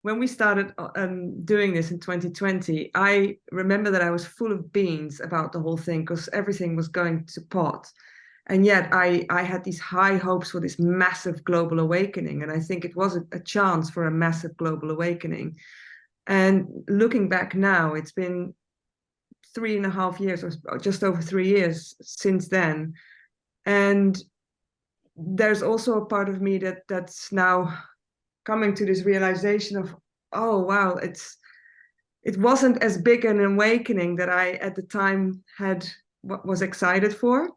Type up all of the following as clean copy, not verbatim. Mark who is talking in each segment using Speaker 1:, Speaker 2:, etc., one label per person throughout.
Speaker 1: when we started doing this in 2020, I remember that I was full of beans about the whole thing because everything was going to pot. And yet I had these high hopes for this massive global awakening. And I think it was a chance for a massive global awakening. And looking back now, it's been 3.5 years or just over 3 years since then. And there's also a part of me that's now coming to this realization of, oh wow, it wasn't as big an awakening that I at the time was excited for.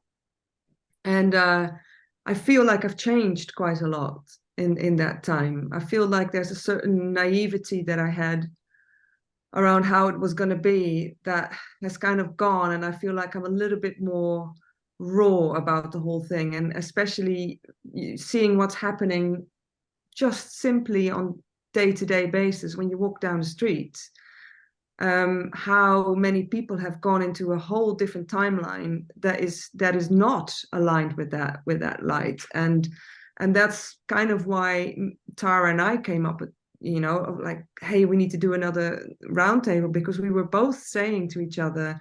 Speaker 1: And I feel like I've changed quite a lot in that time. I feel like there's a certain naivety that I had around how it was going to be that has kind of gone, and I feel like I'm a little bit more raw about the whole thing, and especially seeing what's happening just simply on day-to-day basis when you walk down the streets. How many people have gone into a whole different timeline that is not aligned with that light, and that's kind of why Tara and I came up with, like, hey, we need to do another roundtable, because we were both saying to each other,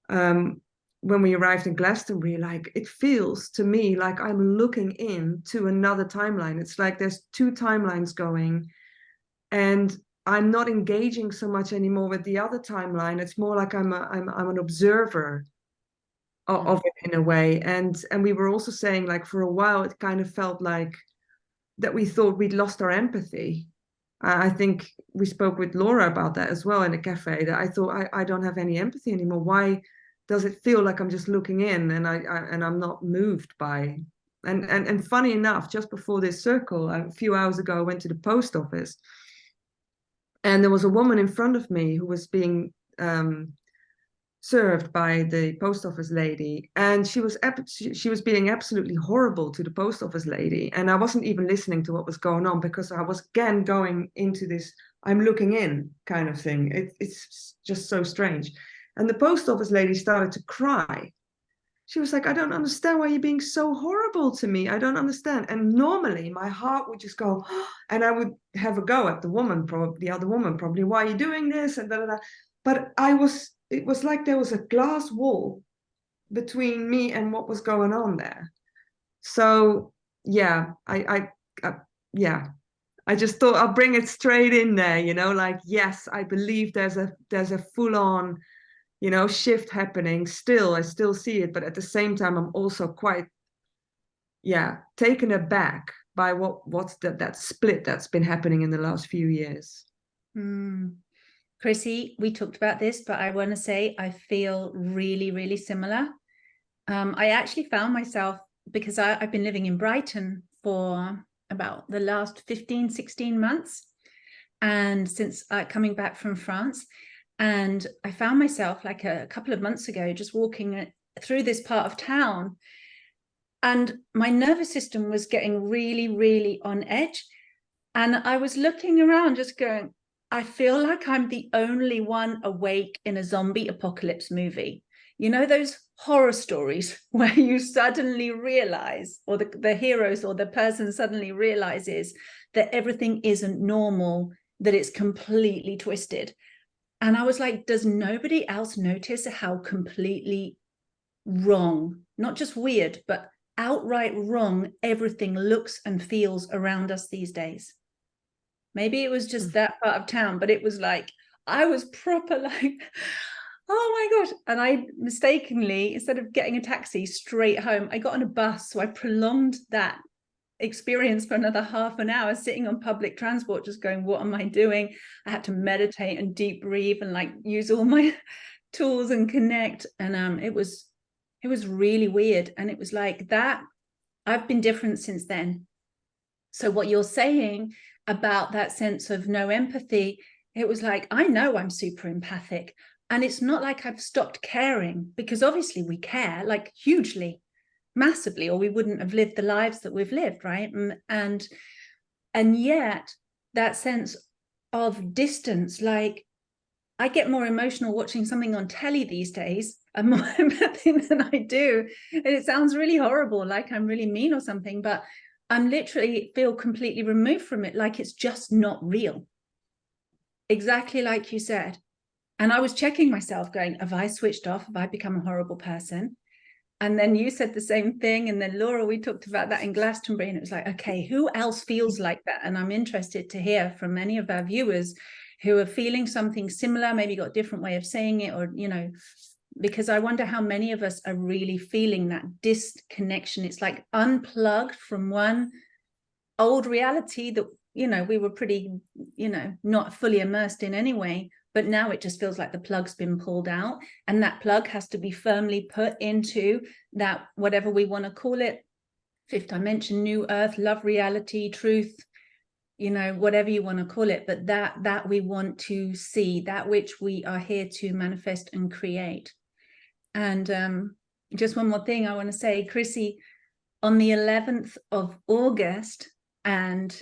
Speaker 1: when we arrived in Glastonbury, like, it feels to me like I'm looking into another timeline. It's like there's two timelines going, and I'm not engaging so much anymore with the other timeline. It's more like I'm an observer of it in a way. And we were also saying, like, for a while it kind of felt like that we thought we'd lost our empathy. I think we spoke with Laura about that as well in a cafe, that I thought I don't have any empathy anymore. Why does it feel like I'm just looking in and I'm not moved by? And funny enough, just before this circle, a few hours ago, I went to the post office, and there was a woman in front of me who was being served by the post office lady, and she was being absolutely horrible to the post office lady, and I wasn't even listening to what was going on, because I was again going into this I'm looking in kind of thing. It's just so strange. And the post office lady started to cry. She was like, I don't understand why you're being so horrible to me. I don't understand. And normally my heart would just go, and I would have a go at the other woman, probably, why are you doing this? And da, da, da. But it was like there was a glass wall between me and what was going on there. So yeah, yeah, I just thought I'll bring it straight in there, like, yes, I believe there's a full on, shift happening. I still see it, but at the same time, I'm also quite, taken aback by what's that split that's been happening in the last few years.
Speaker 2: Chrissy, we talked about this, but I want to say I feel really, really similar. I actually found myself, because I've been living in Brighton for about the last 15, 16 months, and since coming back from France. And I found myself, like, a couple of months ago, just walking through this part of town, and my nervous system was getting really, really on edge. And I was looking around just going, I feel like I'm the only one awake in a zombie apocalypse movie. You know, those horror stories where you suddenly realize, or the heroes or the person suddenly realizes that everything isn't normal, that it's completely twisted. And I was like, does nobody else notice how completely wrong, not just weird, but outright wrong, everything looks and feels around us these days? Maybe it was just that part of town, but it was like, I was proper like, oh my gosh. And I mistakenly, instead of getting a taxi straight home, I got on a bus. So I prolonged that experience for another half an hour, sitting on public transport, just going, what am I doing? I had to meditate and deep breathe and, like, use all my tools and connect. And it was really weird. And it was like that. I've been different since then. So what you're saying about that sense of no empathy, it was like, I know I'm super empathic, and it's not like I've stopped caring, because obviously we care, like, hugely, massively, or we wouldn't have lived the lives that we've lived, right? And yet that sense of distance, like, I get more emotional watching something on telly these days, and more empathic than I do. And it sounds really horrible, like I'm really mean or something, but I'm literally feel completely removed from it, like it's just not real. exactly like you said. And I was checking myself going, have I switched off? Have I become a horrible person? And then you said the same thing. And then Laura, we talked about that in Glastonbury, and it was like, okay, who else feels like that? And I'm interested to hear from many of our viewers who are feeling something similar, maybe got a different way of saying it, or, you know, because I wonder how many of us are really feeling that disconnection. It's like unplugged from one old reality that, you know, we were pretty, you know, not fully immersed in anyway. But now it just feels like the plug's been pulled out, and that plug has to be firmly put into that, whatever we want to call it, fifth dimension, new earth, love, reality, truth, you know, whatever you want to call it, but that we want to see, that which we are here to manifest and create. And just one more thing I want to say, Chrissy, on the 11th of August, and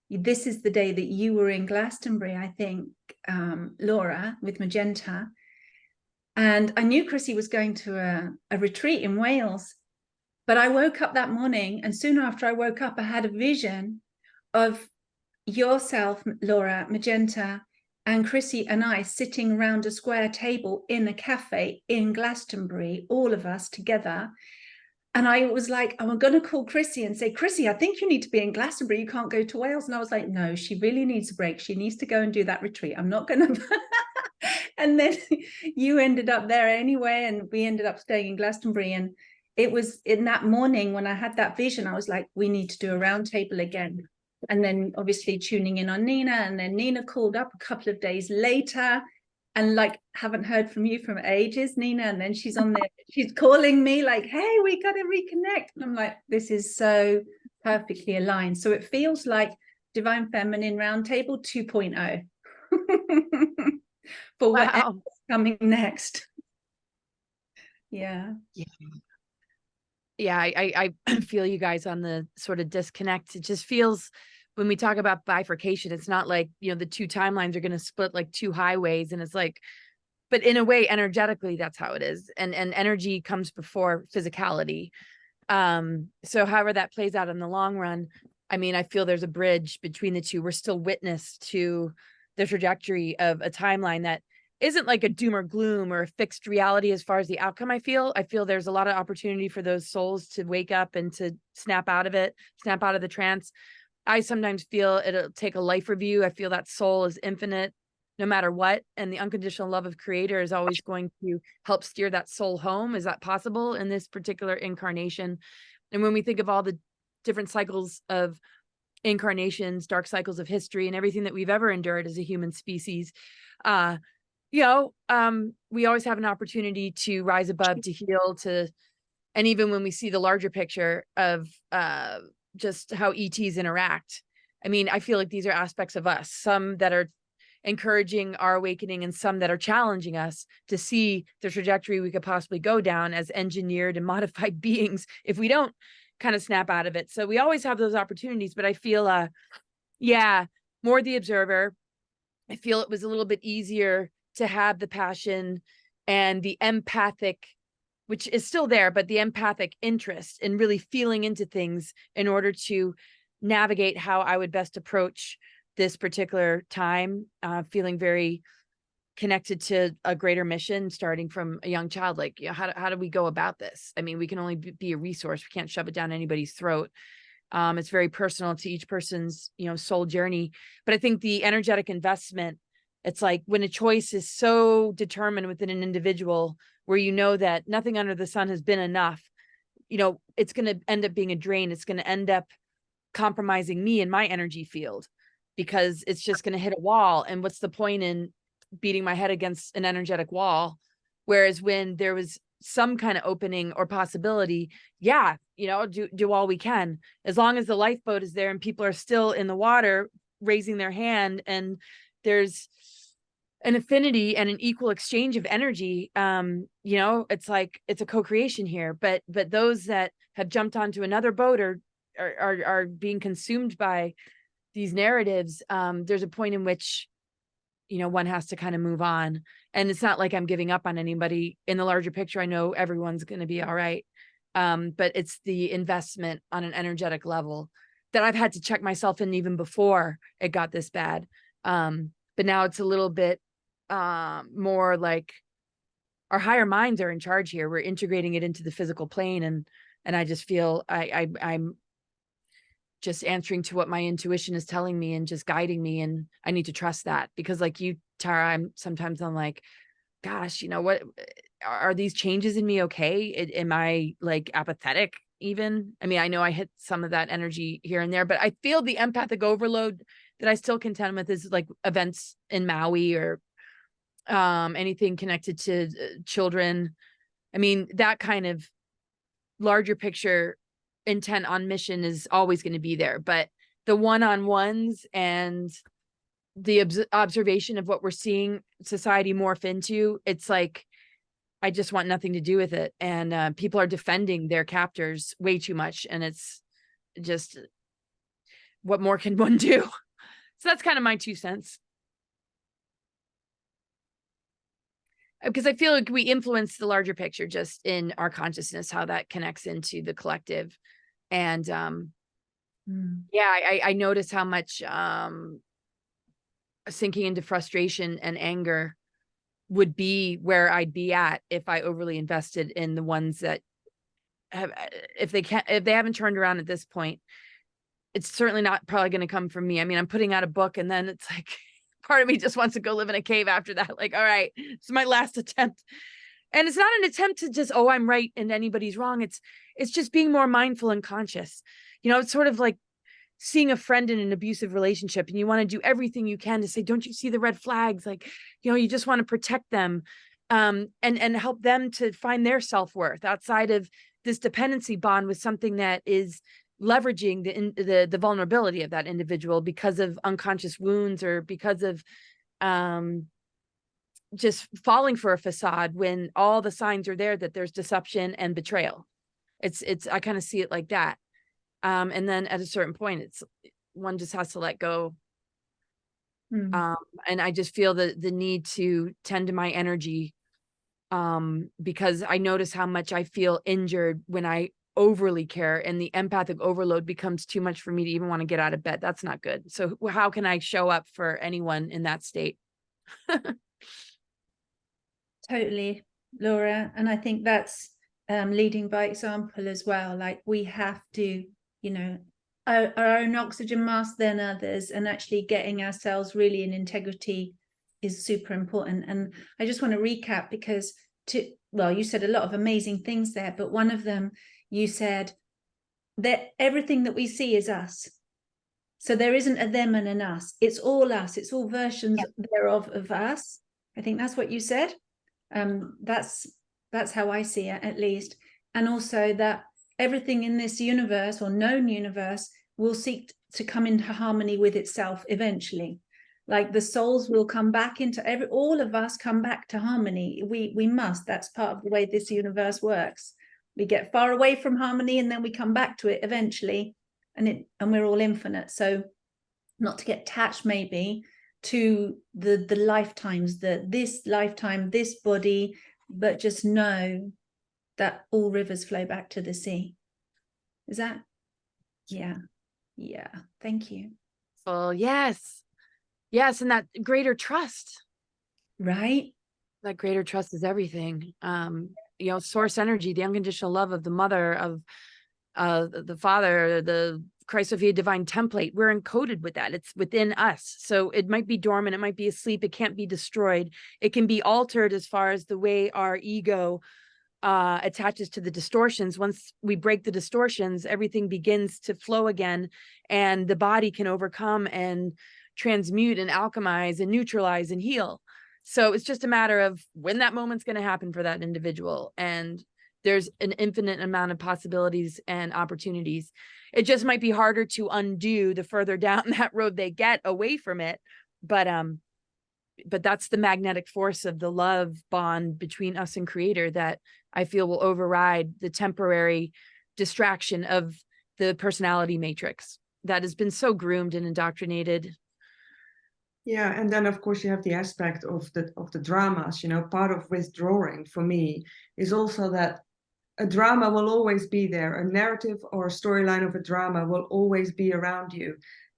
Speaker 2: this is the day that you were in Glastonbury, I think, Laura, with Magenta. And I knew Chrissy was going to a retreat in Wales, but I woke up that morning, and soon after I woke up, I had a vision of yourself, Laura, Magenta, and Chrissy and I sitting around a square table in a cafe in Glastonbury, all of us together. And I was like, I'm going to call Chrissy and say, Chrissy, I think you need to be in Glastonbury. You can't go to Wales. And I was like, no, she really needs a break. She needs to go and do that retreat. I'm not going to. And then you ended up there anyway. And we ended up staying in Glastonbury. And it was in that morning when I had that vision, I was like, we need to do a round table again. And then obviously tuning in on Nina. And then Nina called up a couple of days later. And like, haven't heard from you from ages, Nina. And then she's on there, she's calling me like, hey, we got to reconnect. And I'm like, this is so perfectly aligned. So it feels like Divine Feminine Roundtable 2.0 for whatever's coming next. Yeah.
Speaker 3: Yeah, I feel you guys on the sort of disconnect. It just feels, when we talk about bifurcation, it's not like, you know, the two timelines are going to split like two highways. And it's like, but in a way, energetically, that's how it is. And energy comes before physicality. So however that plays out in the long run, I mean, I feel there's a bridge between the two. We're still witness to the trajectory of a timeline that isn't like a doom or gloom or a fixed reality as far as the outcome. I feel there's a lot of opportunity for those souls to wake up and to snap out of it, snap out of the trance. I sometimes feel it'll take a life review. I feel that soul is infinite no matter what. And the unconditional love of creator is always going to help steer that soul home. Is that possible in this particular incarnation? And when we think of all the different cycles of incarnations, dark cycles of history, and everything that we've ever endured as a human species, we always have an opportunity to rise above, to heal, and even when we see the larger picture of just how ETs interact. I mean, I feel like these are aspects of us, some that are encouraging our awakening and some that are challenging us to see the trajectory we could possibly go down as engineered and modified beings if we don't kind of snap out of it. So we always have those opportunities, but I feel, more the observer. I feel it was a little bit easier to have the passion and the empathic, which is still there, but the empathic interest in really feeling into things in order to navigate how I would best approach this particular time, feeling very connected to a greater mission, starting from a young child. Like, you know, how do we go about this? I mean, we can only be a resource. We can't shove it down anybody's throat. It's very personal to each person's, you know, soul journey. But I think the energetic investment, it's like when a choice is so determined within an individual where you know that nothing under the sun has been enough, you know, it's going to end up being a drain. It's going to end up compromising me and my energy field, because it's just going to hit a wall. And what's the point in beating my head against an energetic wall? Whereas when there was some kind of opening or possibility, do all we can, as long as the lifeboat is there and people are still in the water raising their hand and there's an affinity and an equal exchange of energy. It's like, it's a co-creation here, but those that have jumped onto another boat are being consumed by these narratives. There's a point in which, one has to kind of move on. And it's not like I'm giving up on anybody. In the larger picture, I know everyone's going to be all right. But it's the investment on an energetic level that I've had to check myself in even before it got this bad. But but now it's a little bit more like our higher minds are in charge here. We're integrating it into the physical plane, and I just feel I'm just answering to what my intuition is telling me and just guiding me, and I need to trust that, because like you, Tara, I'm like, gosh, you know, what are these changes in me? Okay, am I like apathetic even? I mean, I know I hit some of that energy here and there, but I feel the empathic overload that I still contend with is like events in Maui or anything connected to children. I mean, that kind of larger picture intent on mission is always going to be there, but the one-on-ones and the observation of what we're seeing society morph into, it's like I just want nothing to do with it, and people are defending their captors way too much, and it's just, what more can one do? So that's kind of my 2 cents. Because I feel like we influence the larger picture just in our consciousness, how that connects into the collective. And yeah, I notice how much sinking into frustration and anger would be where I'd be at if I overly invested in the ones that have, if they haven't turned around at this point, it's certainly not probably going to come from me. I mean, I'm putting out a book, and then it's like, part of me just wants to go live in a cave after that. Like, all right, it's my last attempt. And it's not an attempt to just, oh, I'm right and anybody's wrong. It's just being more mindful and conscious. You know, it's sort of like seeing a friend in an abusive relationship, and you want to do everything you can to say, don't you see the red flags? Like, you know, you just want to protect them, and help them to find their self-worth outside of this dependency bond with something that is leveraging the vulnerability of that individual because of unconscious wounds, or because of just falling for a facade when all the signs are there that there's deception and betrayal. It's I kind of see it like that. And then at a certain point, one just has to let go. And I just feel the need to tend to my energy, because I notice how much I feel injured when I overly care, and the empathic overload becomes too much for me to even want to get out of bed. That's not good. So how can I show up for anyone in that state?
Speaker 2: Totally, Laura. And I think that's leading by example as well. Like, we have to, you know, our own oxygen mask, then others, and actually getting ourselves really in integrity is super important. And I just want to recap, because well, you said a lot of amazing things there, but one of them, you said that everything that we see is us. So there isn't a them and an us. It's all us. It's all versions thereof of us. I think that's what you said. That's how I see it, at least. And also that everything in this universe, or known universe, will seek to come into harmony with itself eventually. Like, the souls will come back into all of us come back to harmony. We must. That's part of the way this universe works. We get far away from harmony, and then we come back to it eventually, and we're all infinite. So not to get attached maybe to the lifetimes, this lifetime, this body, but just know that all rivers flow back to the sea. Is that? Yeah. Thank you.
Speaker 3: Well, yes, and that greater trust,
Speaker 2: right?
Speaker 3: That greater trust is everything. You know, source energy, the unconditional love of the mother, of the father, the Christ Sophia divine template, we're encoded with that. It's within us. So it might be dormant, it might be asleep, it can't be destroyed. It can be altered as far as the way our ego attaches to the distortions. Once we break the distortions, everything begins to flow again, and the body can overcome and transmute and alchemize and neutralize and heal. So it's just a matter of when that moment's going to happen for that individual. And there's an infinite amount of possibilities and opportunities. It just might be harder to undo the further down that road they get away from it. But that's the magnetic force of the love bond between us and Creator that I feel will override the temporary distraction of the personality matrix that has been so groomed and indoctrinated.
Speaker 1: Yeah, and then of course you have the aspect of the dramas. You know, part of withdrawing for me is also that a drama will always be there. A narrative or a storyline of a drama will always be around you.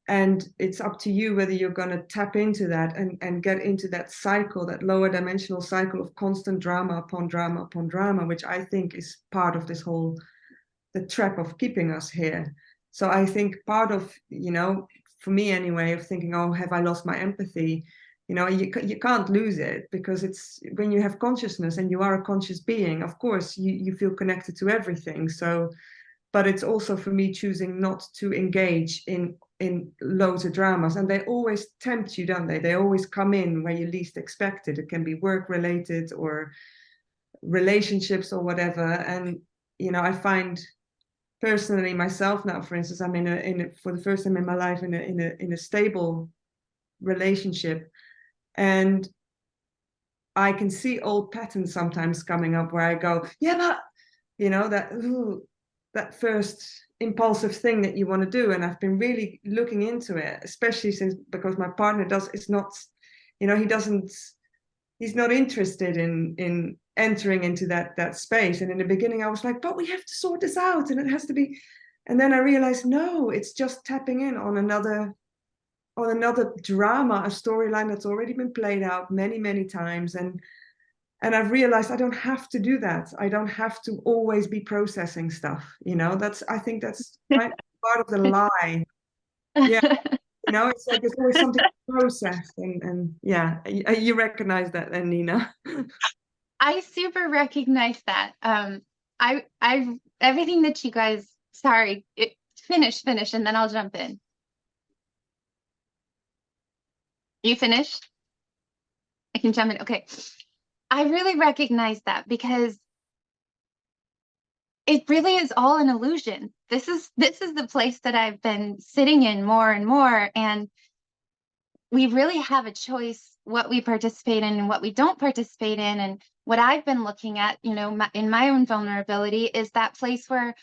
Speaker 1: And it's up to you whether you're going to tap into that and get into that cycle, that lower dimensional cycle of constant drama upon drama upon drama, which I think is part of this whole, the trap of keeping us here. So I think part of, you know, for me anyway, of thinking, oh, have I lost my empathy? You know, you can't lose it, because it's when you have consciousness and you are a conscious being, of course, you feel connected to everything. So, but it's also for me choosing not to engage in loads of dramas, and they always tempt you, don't they? They always come in where you least expect it. It can be work related or relationships or whatever. And you know, I find personally myself now, for instance, I'm for the first time in my life in a stable relationship, and I can see old patterns sometimes coming up where I go, yeah, but you know, that first impulsive thing that you want to do. And I've been really looking into it, especially because my partner it's not, you know, he's not interested in entering into that space. And in the beginning I was like, but we have to sort this out and it has to be. And then I realized, no, it's just tapping in on another drama, a storyline that's already been played out many, many times. And I've realized I don't have to do that. I don't have to always be processing stuff. You know, I think that's part of the lie. Yeah. You know, it's like there's always something to process. And yeah, you recognize that then, Nina.
Speaker 4: I super recognize that. I everything that you guys, sorry, finish, and then I'll jump in. You finished? I can jump in. Okay. I really recognize that, because it really is all an illusion. This is the place that I've been sitting in more and more. And we really have a choice what we participate in and what we don't participate in. And what I've been looking at, you know, in my own vulnerability, is that place where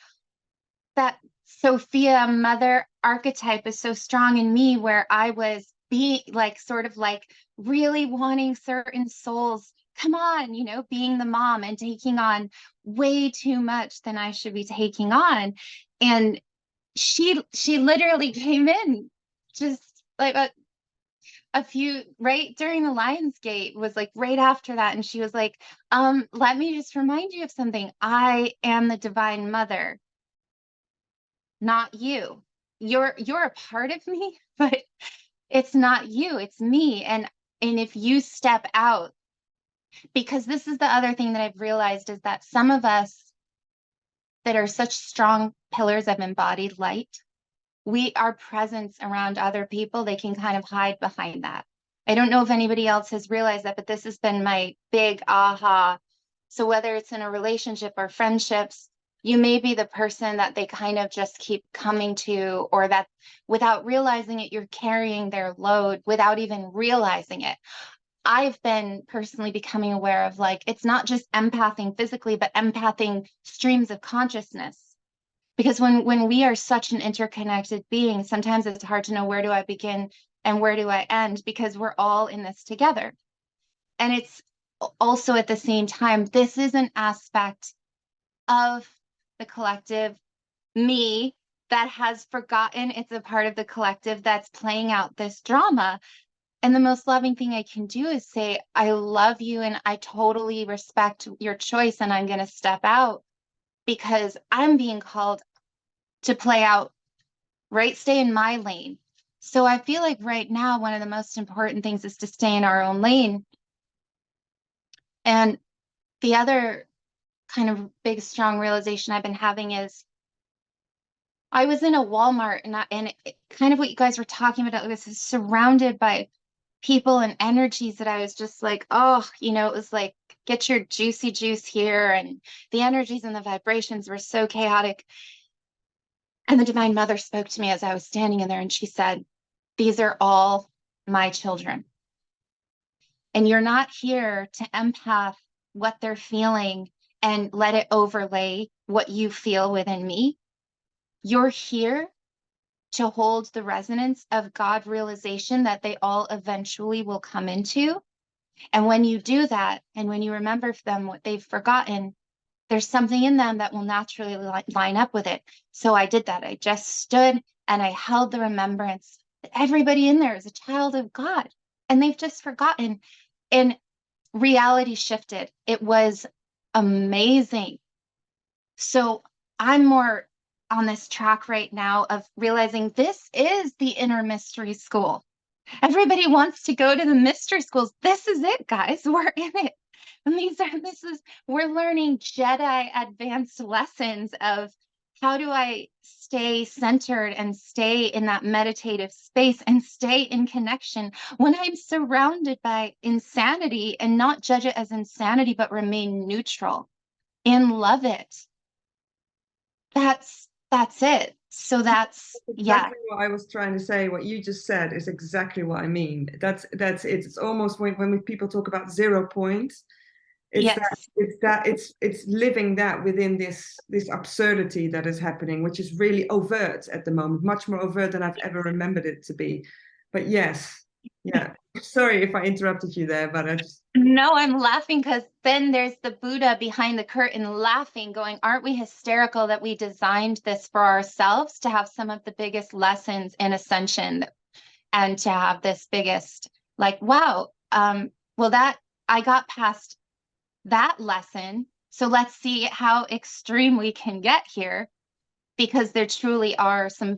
Speaker 4: that Sophia mother archetype is so strong in me, where I was being like, sort of like really wanting certain souls, come on, you know, being the mom and taking on way too much than I should be taking on. And she literally came in just like a few, right during the Lionsgate, was like right after that. And she was like, let me just remind you of something. I am the divine mother, not you. You're a part of me, but it's not you, it's me. And if you step out, because this is the other thing that I've realized, is that some of us that are such strong pillars of embodied light, our presence around other people, they can kind of hide behind that. I don't know if anybody else has realized that, but this has been my big aha. So whether it's in a relationship or friendships, you may be the person that they kind of just keep coming to, or that without realizing it, you're carrying their load without even realizing it. I've been personally becoming aware of, like, it's not just empathing physically, but empathing streams of consciousness. Because when we are such an interconnected being, sometimes it's hard to know, where do I begin and where do I end, because we're all in this together. And it's also at the same time, this is an aspect of the collective, me, that has forgotten it's a part of the collective that's playing out this drama. And the most loving thing I can do is say, I love you and I totally respect your choice, and I'm going to step out because I'm being called to play out, right? Stay in my lane. So I feel like right now, one of the most important things is to stay in our own lane. And the other kind of big, strong realization I've been having is, I was in a Walmart, and kind of what you guys were talking about, it was surrounded by people and energies that I was just like, oh, you know, it was like, get your juicy juice here. And the energies and the vibrations were so chaotic. And the Divine Mother spoke to me as I was standing in there, and she said, these are all my children. And you're not here to empath what they're feeling and let it overlay what you feel within me. You're here to hold the resonance of God realization that they all eventually will come into. And when you do that, and when you remember them what they've forgotten, there's something in them that will naturally line up with it. So I did that. I just stood and I held the remembrance Everybody in there is a child of God, and they've just forgotten. And reality shifted. It was amazing. So I'm more on this track right now of realizing this is the inner mystery school. Everybody wants to go to the mystery schools. This is it, guys. We're in it. And we're learning Jedi advanced lessons of how do I stay centered and stay in that meditative space and stay in connection when I'm surrounded by insanity, and not judge it as insanity, but remain neutral and love it. That's it. So that's
Speaker 1: exactly what I was trying to say. What you just said is exactly what I mean. That's it. It's almost when people talk about 0 points, it's living that within this absurdity that is happening, which is really overt at the moment, much more overt than I've ever remembered it to be. But yes, yeah. Sorry if I interrupted you there, but I just...
Speaker 4: No, I'm laughing because then there's the Buddha behind the curtain laughing, going, aren't we hysterical that we designed this for ourselves to have some of the biggest lessons in ascension, and to have this biggest, like, wow, well, that I got past that lesson. So let's see how extreme we can get here, because there truly are some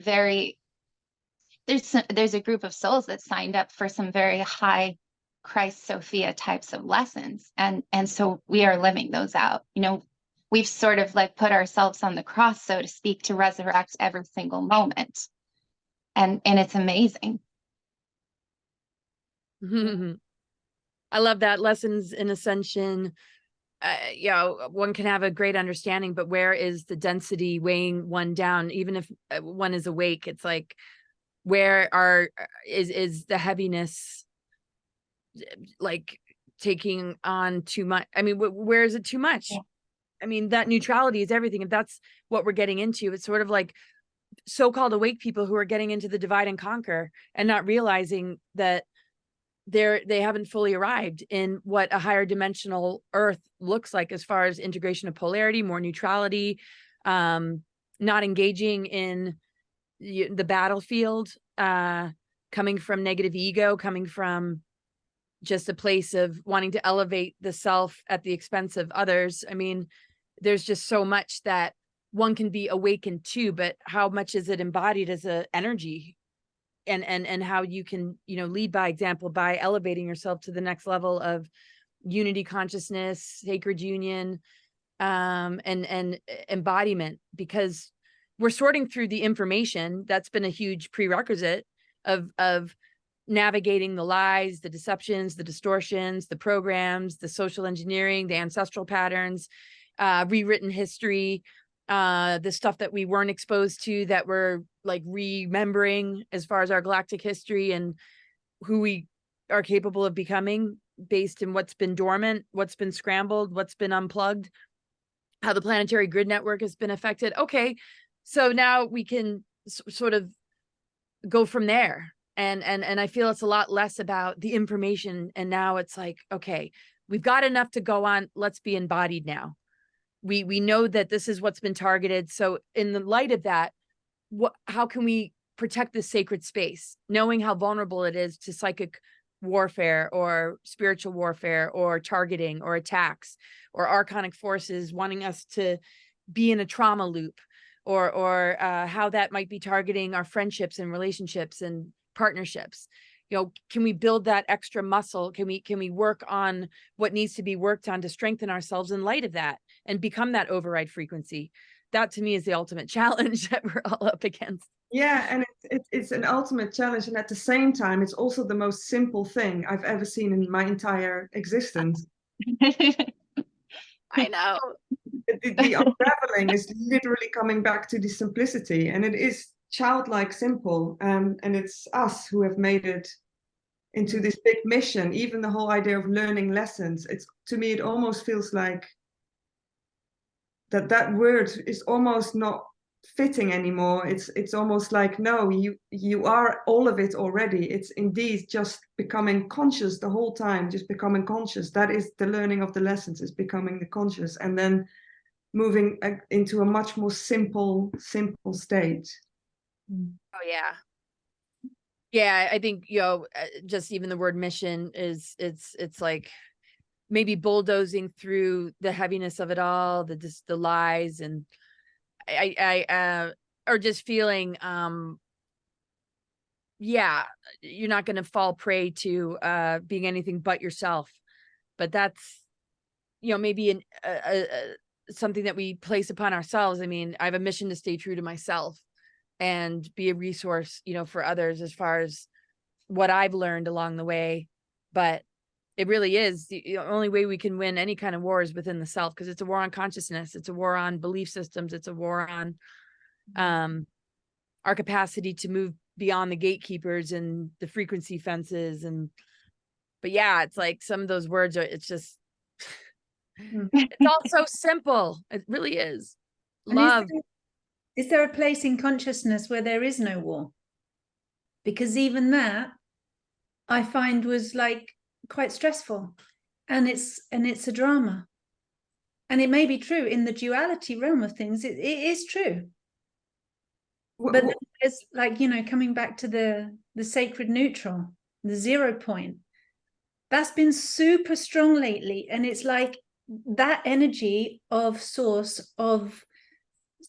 Speaker 4: there's a group of souls that signed up for some very high Christ Sophia types of lessons. And so we are living those out. You know, we've sort of like put ourselves on the cross, so to speak, to resurrect every single moment. And it's amazing.
Speaker 3: I love that. Lessons in ascension. You know, one can have a great understanding, but where is the density weighing one down? Even if one is awake, it's like, where is the heaviness like taking on too much? I mean, where is it too much? Yeah. I mean, that neutrality is everything. If that's what we're getting into, it's sort of like so-called awake people who are getting into the divide and conquer and not realizing that they haven't fully arrived in what a higher dimensional earth looks like, as far as integration of polarity, more neutrality, not engaging in the battlefield, coming from negative ego, coming from just a place of wanting to elevate the self at the expense of others. I mean, there's just so much that one can be awakened to, but how much is it embodied as a energy? And how you can, you know, lead by example by elevating yourself to the next level of unity consciousness, sacred union, and embodiment, because we're sorting through the information. That's been a huge prerequisite of navigating the lies, the deceptions, the distortions, the programs, the social engineering, the ancestral patterns, rewritten history, the stuff that we weren't exposed to, that we're like remembering as far as our galactic history and who we are capable of becoming based in what's been dormant, what's been scrambled, what's been unplugged, how the planetary grid network has been affected. Okay, so now we can sort of go from there. And I feel it's a lot less about the information. And now it's like, okay, we've got enough to go on. Let's be embodied now. We know that this is what's been targeted. So in the light of that, how can we protect this sacred space, knowing how vulnerable it is to psychic warfare or spiritual warfare or targeting or attacks or archonic forces wanting us to be in a trauma loop, or how that might be targeting our friendships and relationships and partnerships. You know, can we build that extra muscle? Can we work on what needs to be worked on to strengthen ourselves in light of that and become that override frequency? That to me is the ultimate challenge that we're all up against.
Speaker 1: Yeah, and it's an ultimate challenge, and at the same time, it's also the most simple thing I've ever seen in my entire existence.
Speaker 3: I know.
Speaker 1: The unraveling is literally coming back to the simplicity, and it is childlike simple, and it's us who have made it into this big mission. Even the whole idea of learning lessons, it's, to me, it almost feels like that word is almost not fitting anymore. It's almost like, no, you are all of it already. It's indeed just becoming conscious the whole time, just becoming conscious. That is the learning of the lessons, is becoming the conscious, and then moving into a much more simple state.
Speaker 3: Oh yeah. Yeah, I think, just even the word mission is, it's like maybe bulldozing through the heaviness of it all, the lies, and or just feeling, yeah, you're not going to fall prey to being anything but yourself. But that's, maybe something that we place upon ourselves. I mean, I have a mission to stay true to myself and be a resource, for others as far as what I've learned along the way. But it really is the only way we can win any kind of war is within the self, because it's a war on consciousness. It's a war on belief systems. It's a war on our capacity to move beyond the gatekeepers and the frequency fences. But yeah, it's like some of those words are, it's just, it's all so simple. It really is.
Speaker 2: And
Speaker 3: Love.
Speaker 2: Is there a place in consciousness where there is no war? Because even that I find was like quite stressful, and it's a drama. And it may be true in the duality realm of things. It is true. But then it's like, coming back to the sacred neutral, the 0 point, that's been super strong lately. And it's like that energy of source, of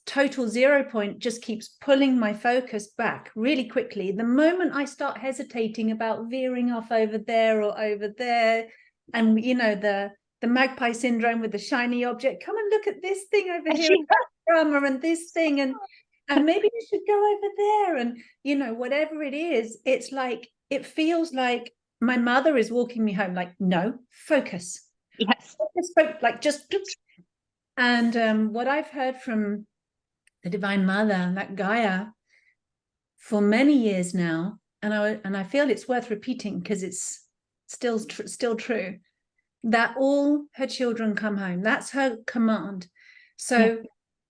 Speaker 2: total 0 point, just keeps pulling my focus back really quickly. The moment I start hesitating about veering off over there or over there, and the magpie syndrome with the shiny object, come and look at this thing over here, drama, and this thing, and maybe you should go over there, and whatever it is, it's like, it feels like my mother is walking me home, like, no, focus.
Speaker 4: Yes.
Speaker 2: Like, just. And what I've heard from the Divine Mother, that Gaia, for many years now, and I feel it's worth repeating because it's still true, that all her children come home. That's her command. So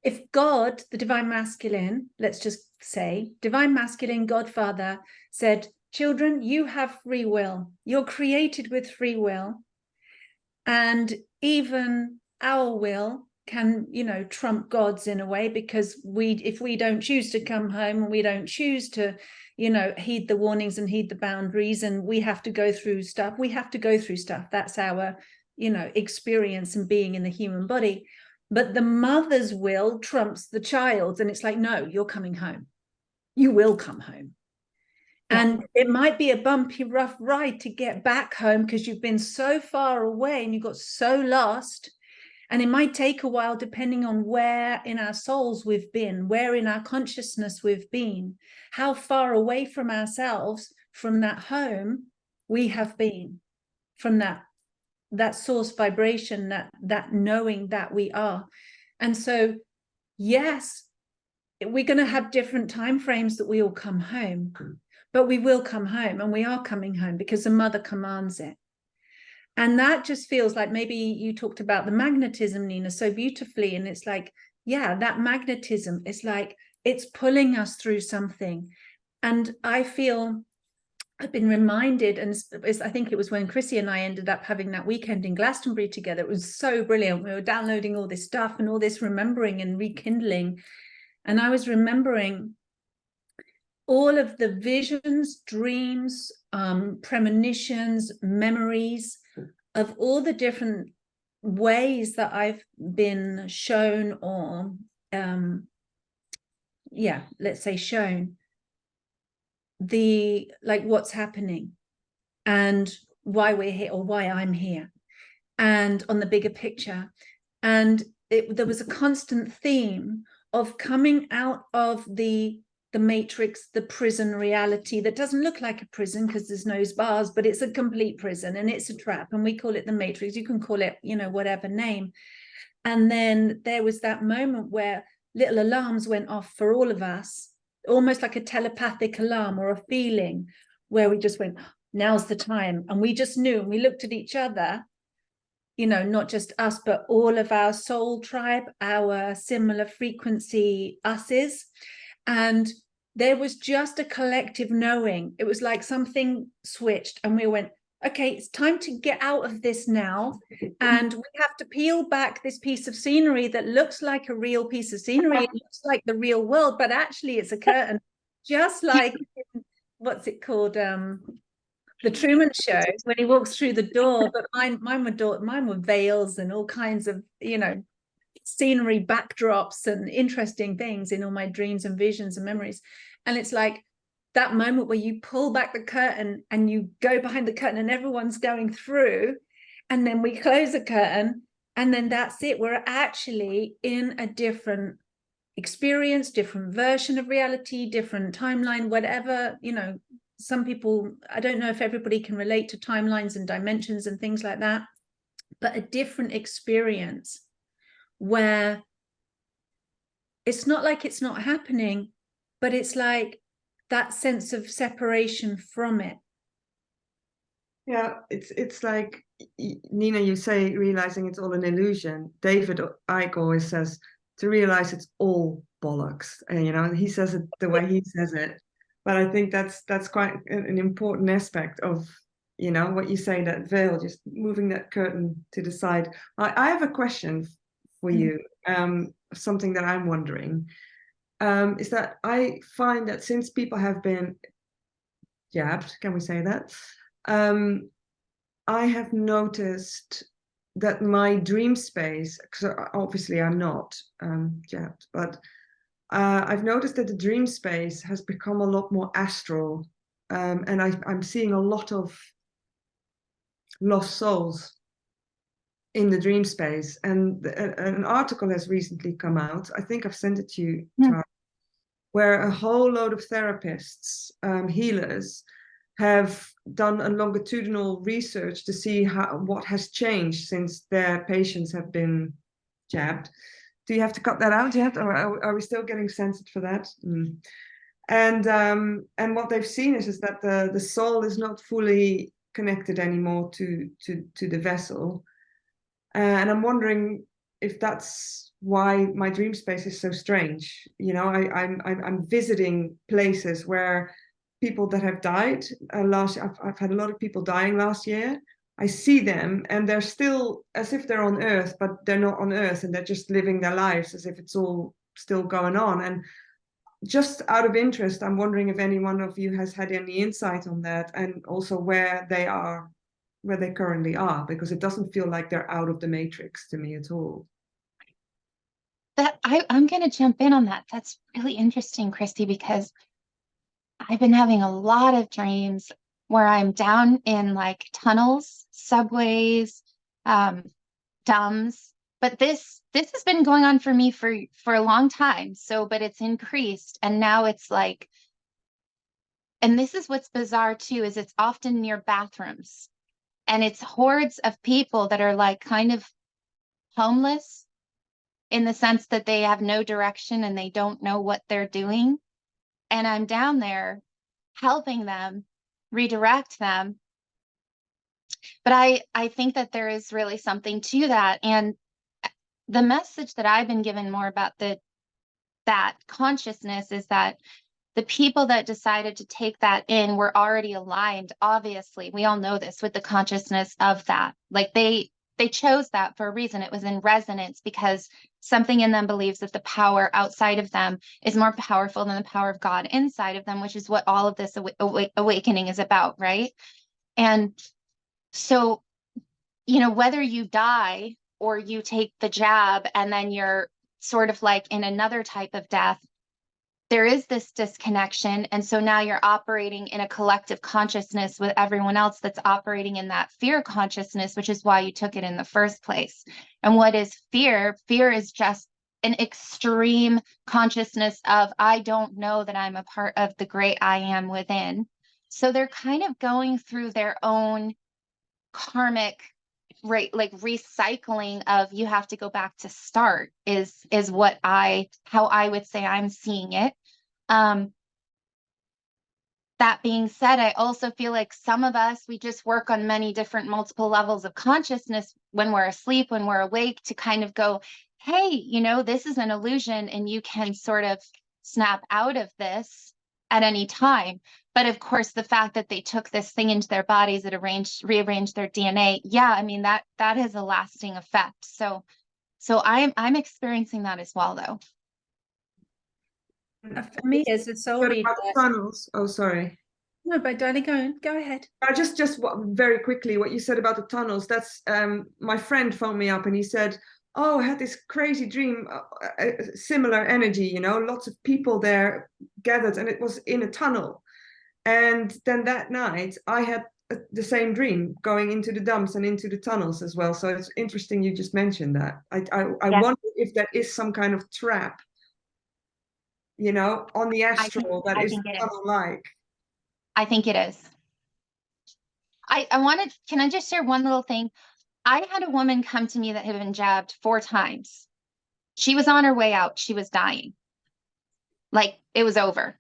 Speaker 2: if God, the Divine Masculine, let's just say, Divine Masculine, Godfather, said, children, you have free will. You're created with free will. And even our will can, trump God's in a way, because if we don't choose to come home, and we don't choose to, heed the warnings and heed the boundaries, and we have to go through stuff, That's our, experience and being in the human body. But the mother's will trumps the child's, and it's like, no, you're coming home. You will come home. And it might be a bumpy, rough ride to get back home because you've been so far away and you got so lost. And it might take a while, depending on where in our souls we've been, where in our consciousness we've been, how far away from ourselves, from that home we have been, from that source vibration, that knowing that we are. And so, yes, we're going to have different time frames that we all come home, but we will come home, and we are coming home because the mother commands it. And that just feels like, maybe you talked about the magnetism, Nina, so beautifully. And it's like, yeah, that magnetism is like, it's pulling us through something. And I feel I've been reminded, and I think it was when Chrissy and I ended up having that weekend in Glastonbury together. It was so brilliant. We were downloading all this stuff and all this remembering and rekindling. And I was remembering all of the visions, dreams, premonitions, memories of all the different ways that I've been shown, or let's say shown, what's happening and why we're here, or why I'm here, and on the bigger picture. And there was a constant theme of coming out of the matrix, the prison reality that doesn't look like a prison because there's no bars, but it's a complete prison, and it's a trap, and we call it the matrix. You can call it, whatever name. And then there was that moment where little alarms went off for all of us, almost like a telepathic alarm or a feeling, where we just went, now's the time. And we just knew, and we looked at each other, not just us, but all of our soul tribe, our similar frequency us's. And there was just a collective knowing. It was like something switched, and we went, okay, it's time to get out of this now. And we have to peel back this piece of scenery that looks like a real piece of scenery. It looks like the real world, but actually it's a curtain, just like what's it called? The Truman Show, when he walks through the door. But mine were veils and all kinds of, you know, scenery backdrops and interesting things in all my dreams and visions and memories. And it's like that moment where you pull back the curtain and you go behind the curtain and everyone's going through, and then we close the curtain, and then that's it. We're actually in a different experience, different version of reality, different timeline, whatever, you know. Some people, I don't know if everybody can relate to timelines and dimensions and things like that, but a different experience where it's not like it's not happening, but it's like that sense of separation from it.
Speaker 1: Yeah, it's like, Nina, you say realizing it's all an illusion. David Icke always says to realize it's all bollocks, and you know, he says it the way he says it. But I think that's quite an important aspect of, you know, what you say, that veil, just moving that curtain to the side. I have a question for you, something that I'm wondering, is that I find that since people have been jabbed, can we say that? I have noticed that my dream space, because obviously I'm not jabbed, but I've noticed that the dream space has become a lot more astral, and I'm seeing a lot of lost souls in the dream space. And an article has recently come out, I think I've sent it to you, Tara, where a whole load of therapists, healers, have done a longitudinal research to see what has changed since their patients have been jabbed. Do you have to cut that out yet, or are we still getting censored for that? And what they've seen is that the soul is not fully connected anymore to the vessel, and I'm wondering if that's why my dream space is so strange. You know, I'm visiting places where people that have died last year. I've had a lot of people dying last year. I see them and they're still as if they're on Earth, but they're not on Earth, and they're just living their lives as if it's all still going on. And just out of interest, I'm wondering if any one of you has had any insight on that, and also where they are, where they currently are, because it doesn't feel like they're out of the matrix to me at all.
Speaker 4: That I'm going to jump in on that. That's really interesting, Christy, because I've been having a lot of dreams where I'm down in like tunnels, subways, dumbs. But this has been going on for me for a long time. So, but it's increased, and now it's like, and this is what's bizarre too, is it's often near bathrooms, and it's hordes of people that are like kind of homeless in the sense that they have no direction and they don't know what they're doing. And I'm down there helping them, redirect them. But I think that there is really something to that. And the message that I've been given more about that consciousness is that the people that decided to take that in were already aligned. Obviously, we all know this, with the consciousness of that. Like they chose that for a reason. It was in resonance because something in them believes that the power outside of them is more powerful than the power of God inside of them, which is what all of this awakening is about, right? And so, you know, whether you die or you take the jab and then you're sort of like in another type of death, there is this disconnection. And so now you're operating in a collective consciousness with everyone else that's operating in that fear consciousness, which is why you took it in the first place. And what is fear? Fear is just an extreme consciousness of, I don't know that I'm a part of the great I am within. So they're kind of going through their own karmic, right, like recycling of, you have to go back to start is what how I would say I'm seeing it. That being said, I also feel like some of us, we just work on many different multiple levels of consciousness when we're asleep, when we're awake, to kind of go, hey, you know, this is an illusion and you can sort of snap out of this at any time. But of course, the fact that they took this thing into their bodies, it rearranged their DNA. Yeah, I mean, that has a lasting effect. So I'm experiencing that as well, though.
Speaker 2: For me, as a soul reader,
Speaker 1: tunnels. Oh, sorry.
Speaker 2: No, but darling, go ahead.
Speaker 1: Very quickly, what you said about the tunnels. That's my friend phoned me up and he said, "Oh, I had this crazy dream, similar energy. You know, lots of people there gathered, and it was in a tunnel. And then that night, I had the same dream, going into the dumps and into the tunnels as well. So it's interesting you just mentioned that. I wonder if there is some kind of trap, you know, on the astral that is tunnel-like.
Speaker 4: I think it is. Can I just share one little thing? I had a woman come to me that had been jabbed 4 times. She was on her way out. She was dying. Like, it was over.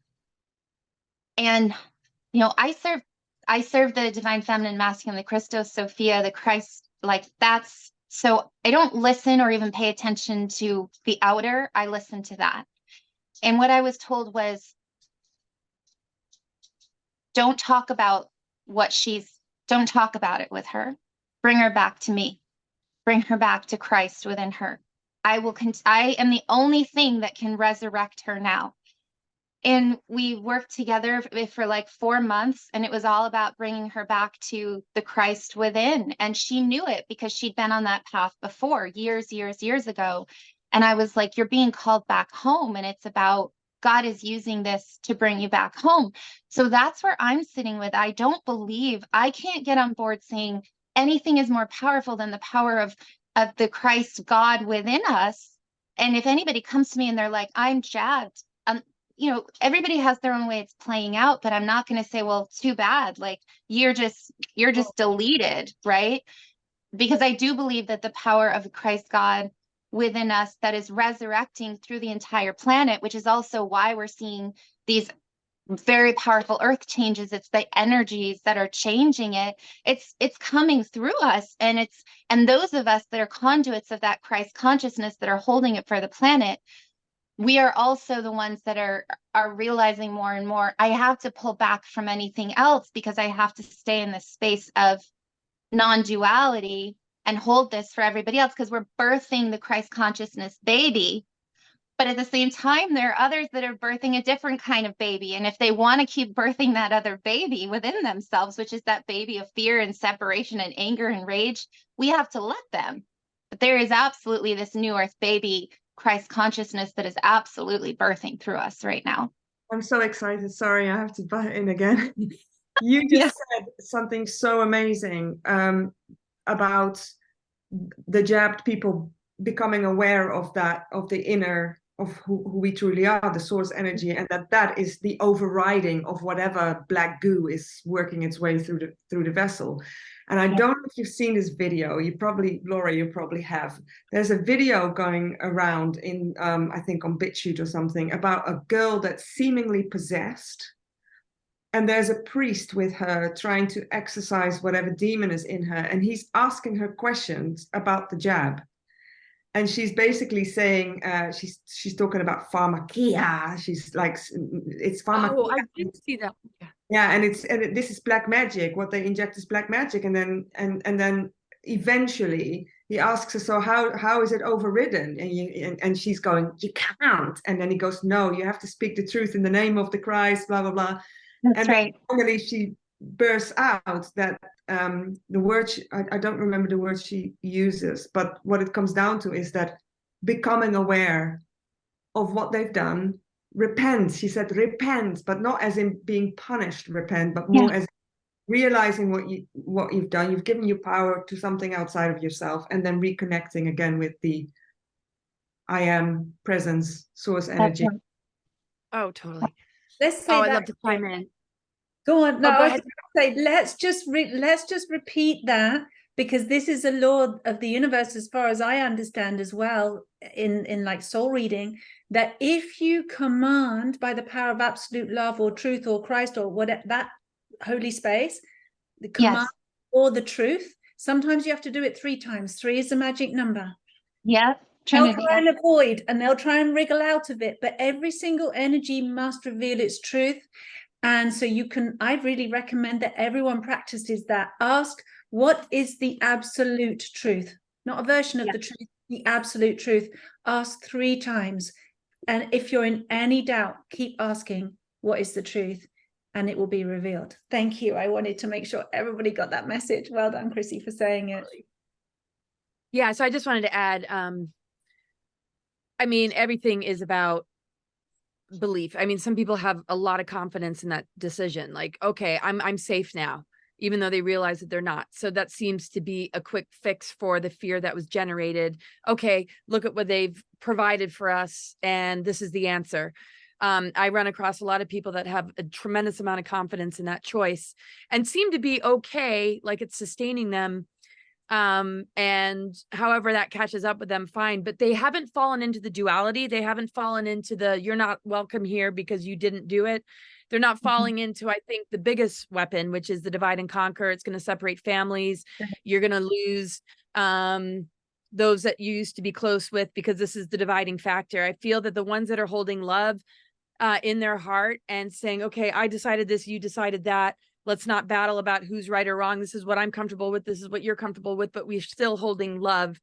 Speaker 4: And, you know, I serve the divine feminine, masculine, the Christos, Sophia, the Christ, like that's, so I don't listen or even pay attention to the outer. I listen to that. And what I was told was, don't talk about don't talk about it with her. Bring her back to me. Bring her back to Christ within her. I am the only thing that can resurrect her now. And we worked together for like 4 months, and it was all about bringing her back to the Christ within. And she knew it because she'd been on that path before, years ago. And I was like, you're being called back home, and it's about God is using this to bring you back home. So that's where I'm sitting with. I can't get on board saying anything is more powerful than the power of the Christ God within us. And if anybody comes to me and they're like, I'm jabbed, you know, everybody has their own way it's playing out, but I'm not going to say, well, too bad. Like you're just deleted, right? Because I do believe that the power of the Christ God within us that is resurrecting through the entire planet, which is also why we're seeing these very powerful earth changes. It's the energies that are changing it. It's coming through us, and those of us that are conduits of that Christ consciousness that are holding it for the planet. We are also the ones that are realizing more and more, I have to pull back from anything else because I have to stay in this space of non-duality and hold this for everybody else, because we're birthing the Christ consciousness baby. But at the same time, there are others that are birthing a different kind of baby. And if they want to keep birthing that other baby within themselves, which is that baby of fear and separation and anger and rage, we have to let them. But there is absolutely this new earth baby Christ consciousness that is absolutely birthing through us right now.
Speaker 1: I'm so excited. Sorry, I have to butt in again. You just said something so amazing about the jabbed people becoming aware of that, of the inner, of who we truly are, the source energy, and that is the overriding of whatever black goo is working its way through the vessel. And I don't know if you've seen this video. Laura, you probably have. There's a video going around in, I think on BitChute or something, about a girl that's seemingly possessed. And there's a priest with her trying to exorcise whatever demon is in her. And he's asking her questions about the jab. And she's basically saying, she's talking about pharmakia. She's like, it's pharmakia.
Speaker 3: Oh, I did see that.
Speaker 1: Yeah, and this is black magic. What they inject is black magic, and then eventually he asks her, so how is it overridden? And she's going, you can't. And then he goes, no, you have to speak the truth in the name of the Christ, blah blah blah.
Speaker 4: That's right.
Speaker 1: Finally, she bursts out that the word I don't remember the word she uses, but what it comes down to is that becoming aware of what they've done. Repent, she said, repent, but not as in being punished, repent, but more as realizing what you've done. You've given your power to something outside of yourself, and then reconnecting again with the I am presence, source energy.
Speaker 4: Right.
Speaker 3: Oh, totally.
Speaker 2: Let's say
Speaker 3: I'd love to chime in.
Speaker 2: Go on. No,
Speaker 3: go
Speaker 2: I was
Speaker 3: ahead.
Speaker 2: going to say, let's just repeat that, because this is a law of the universe, as far as I understand as well, in like soul reading, that if you command by the power of absolute love or truth or Christ or whatever, that holy space, the command or the truth, sometimes you have to do it 3 times. 3 is the magic number.
Speaker 4: Yeah.
Speaker 2: They'll try and avoid and they'll try and wriggle out of it, but every single energy must reveal its truth. And so I really recommend that everyone practices that. Ask, what is the absolute truth? Not a version of the truth, the absolute truth. Ask 3 times. And if you're in any doubt, keep asking, what is the truth? and it will be revealed. Thank you. I wanted to make sure everybody got that message. Well done, Chrissy, for saying it.
Speaker 3: Yeah, so I just wanted to add, I mean, everything is about belief. I mean, some people have a lot of confidence in that decision. Like, okay, I'm safe now, even though they realize that they're not. So that seems to be a quick fix for the fear that was generated. Okay, look at what they've provided for us, and this is the answer. I run across a lot of people that have a tremendous amount of confidence in that choice and seem to be okay, like it's sustaining them. And however that catches up with them, fine, but they haven't fallen into the duality. They haven't fallen into the, you're not welcome here because you didn't do it. They're not falling into, I think, the biggest weapon, which is the divide and conquer. It's going to separate families. You're going to lose, those that you used to be close with, because this is the dividing factor. I feel that the ones that are holding love, in their heart and saying, okay, I decided this, you decided that. Let's not battle about who's right or wrong. This is what I'm comfortable with. This is what you're comfortable with, but we're still holding love.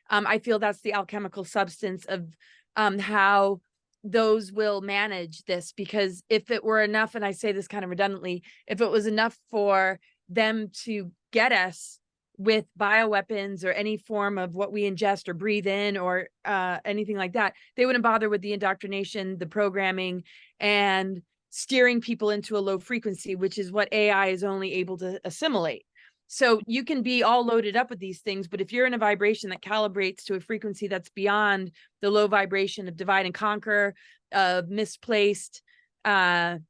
Speaker 3: I feel that's the alchemical substance of how those will manage this, because if it were enough, and I say this kind of redundantly, if it was enough for them to get us with bioweapons or any form of what we ingest or breathe in or anything like that, they wouldn't bother with the indoctrination, the programming, and steering people into a low frequency, which is what AI is only able to assimilate. So you can be all loaded up with these things, but if you're in a vibration that calibrates to a frequency that's beyond the low vibration of divide and conquer, of misplaced anger,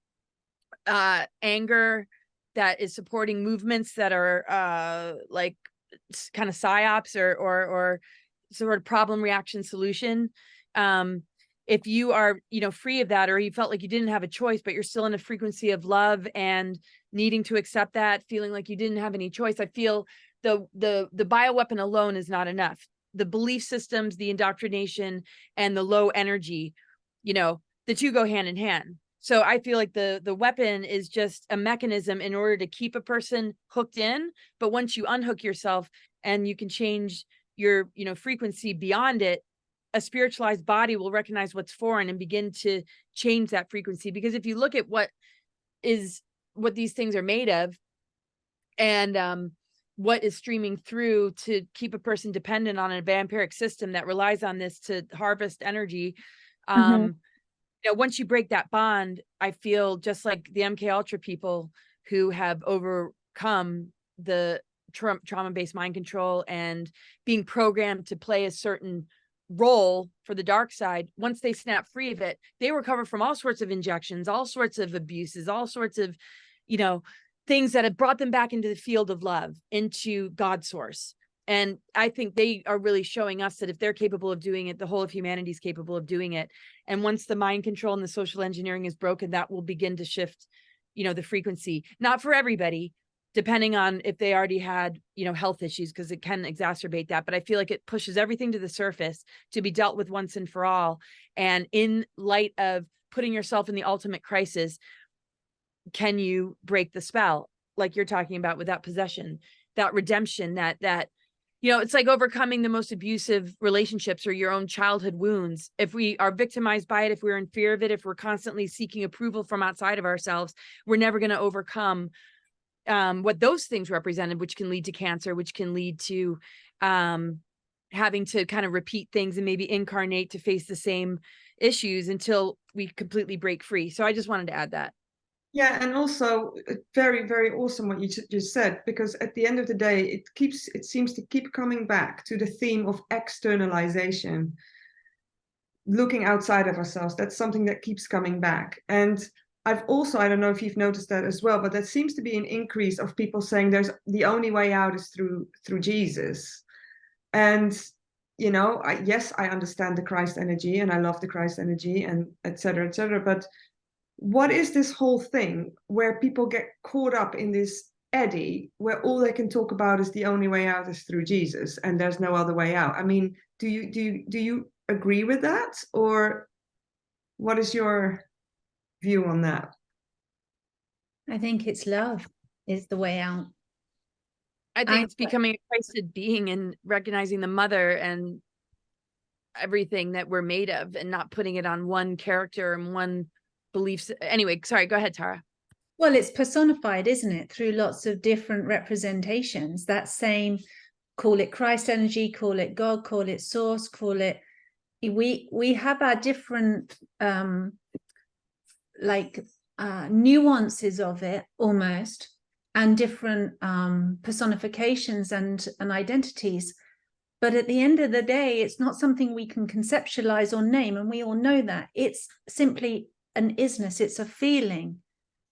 Speaker 3: that is supporting movements that are like kind of psyops or sort of problem reaction solution. If you are, free of that, or you felt like you didn't have a choice, but you're still in a frequency of love and needing to accept that, feeling like you didn't have any choice, I feel the bioweapon alone is not enough. The belief systems, the indoctrination, and the low energy, the two go hand in hand. So I feel like the weapon is just a mechanism in order to keep a person hooked in. But once you unhook yourself and you can change your, frequency beyond it, a spiritualized body will recognize what's foreign and begin to change that frequency. Because if you look at what these things are made of, and what is streaming through to keep a person dependent on a vampiric system that relies on this to harvest energy, once you break that bond, I feel just like the MK Ultra people who have overcome the trauma-based mind control and being programmed to play a certain role for the dark side. Once they snap free of it, they recover from all sorts of injections, all sorts of abuses, all sorts of, things that have brought them back into the field of love, into God source. And I think they are really showing us that if they're capable of doing it, the whole of humanity is capable of doing it. And once the mind control and the social engineering is broken, that will begin to shift, the frequency. Not for everybody, depending on if they already had, health issues, because it can exacerbate that. But I feel like it pushes everything to the surface to be dealt with once and for all. And in light of putting yourself in the ultimate crisis, can you break the spell? Like you're talking about with that possession, that redemption, that it's like overcoming the most abusive relationships or your own childhood wounds. If we are victimized by it, if we're in fear of it, if we're constantly seeking approval from outside of ourselves, we're never going to overcome what those things represented, which can lead to cancer, which can lead to having to kind of repeat things and maybe incarnate to face the same issues until we completely break free. So I just wanted to add that.
Speaker 1: Yeah, and also very, very awesome what you just said, because at the end of the day, it seems to keep coming back to the theme of externalization, looking outside of ourselves. That's something that keeps coming back. And I don't know if you've noticed that as well, but there seems to be an increase of people saying there's the only way out is through Jesus. And yes, I understand the Christ energy and I love the Christ energy and et cetera, but what is this whole thing where people get caught up in this eddy where all they can talk about is the only way out is through Jesus and there's no other way out? I mean, do you agree with that, or what is your view on that?
Speaker 2: I think it's love is the way out.
Speaker 3: I think it's becoming a Christed being and recognizing the mother and everything that we're made of, and not putting it on one character and one beliefs. Anyway, sorry, go ahead, Tara.
Speaker 2: Well, it's personified, isn't it, through lots of different representations. That same, call it Christ energy, call it God, call it source, call it, we have our different nuances of it almost, and different personifications and identities. But at the end of the day, it's not something we can conceptualize or name, and we all know that. It's simply an isness, it's a feeling,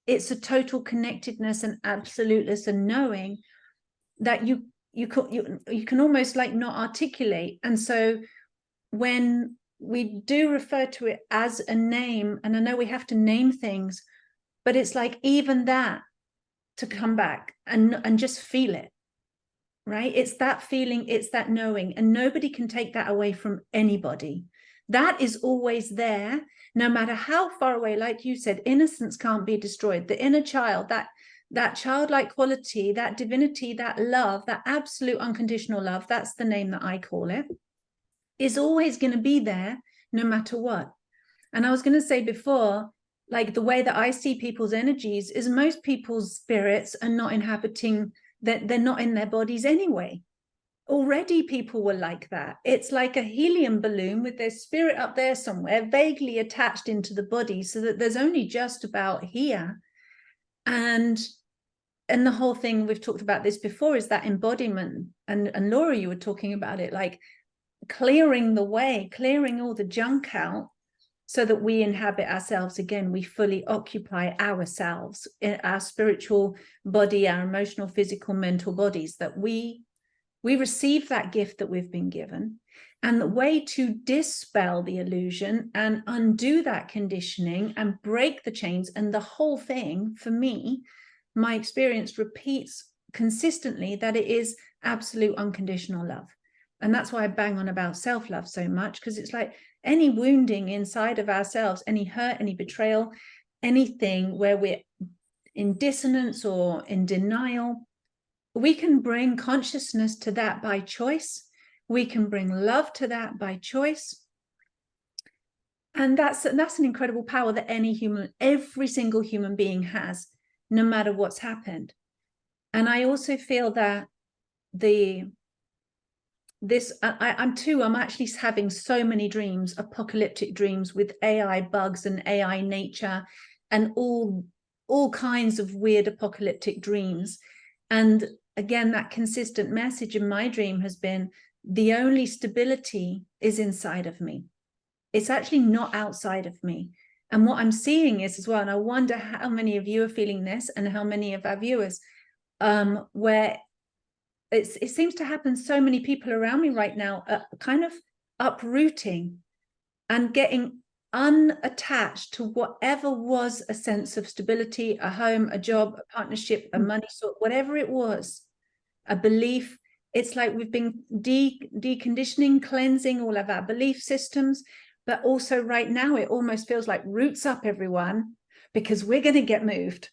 Speaker 2: it's a total connectedness and absoluteness and knowing that you can almost like not articulate. And so when we do refer to it as a name, and I know we have to name things, but it's like even that, to come back and just feel it, right? It's that feeling, it's that knowing, and nobody can take that away from anybody. That is always there, no matter how far away. Like you said, innocence can't be destroyed. The inner child, that childlike quality, that divinity, that love, that absolute unconditional love, that's the name that I call it, is always going to be there no matter what. And I was going to say before, like the way that I see people's energies is most people's spirits are not inhabiting, that they're not in their bodies anyway. Already people were like that. It's like a helium balloon with their spirit up there somewhere, vaguely attached into the body, so that there's only just about here. And the whole thing, we've talked about this before, is that embodiment. And Laura, you were talking about it, like clearing the way, clearing all the junk out, so that we inhabit ourselves again. We fully occupy ourselves, our spiritual body, our emotional, physical, mental bodies, that we receive that gift that we've been given. And the way to dispel the illusion and undo that conditioning and break the chains, and the whole thing, for me, my experience repeats consistently that it is absolute unconditional love. And that's why I bang on about self-love so much, because it's like any wounding inside of ourselves, any hurt, any betrayal, anything where we're in dissonance or in denial, we can bring consciousness to that by choice. We can bring love to that by choice. And that's an incredible power that every single human being has, no matter what's happened. And I also feel that I'm actually having so many dreams, apocalyptic dreams with AI bugs and AI nature and all kinds of weird apocalyptic dreams. And again, that consistent message in my dream has been, the only stability is inside of me. It's actually not outside of me. And what I'm seeing is as well, and I wonder how many of you are feeling this and how many of our viewers, where it seems to happen, so many people around me right now are kind of uprooting and getting unattached to whatever was a sense of stability, a home, a job, a partnership, a money source, whatever it was, a belief. It's like we've been deconditioning, cleansing all of our belief systems. But also right now, it almost feels like roots up, everyone, because we're going to get moved.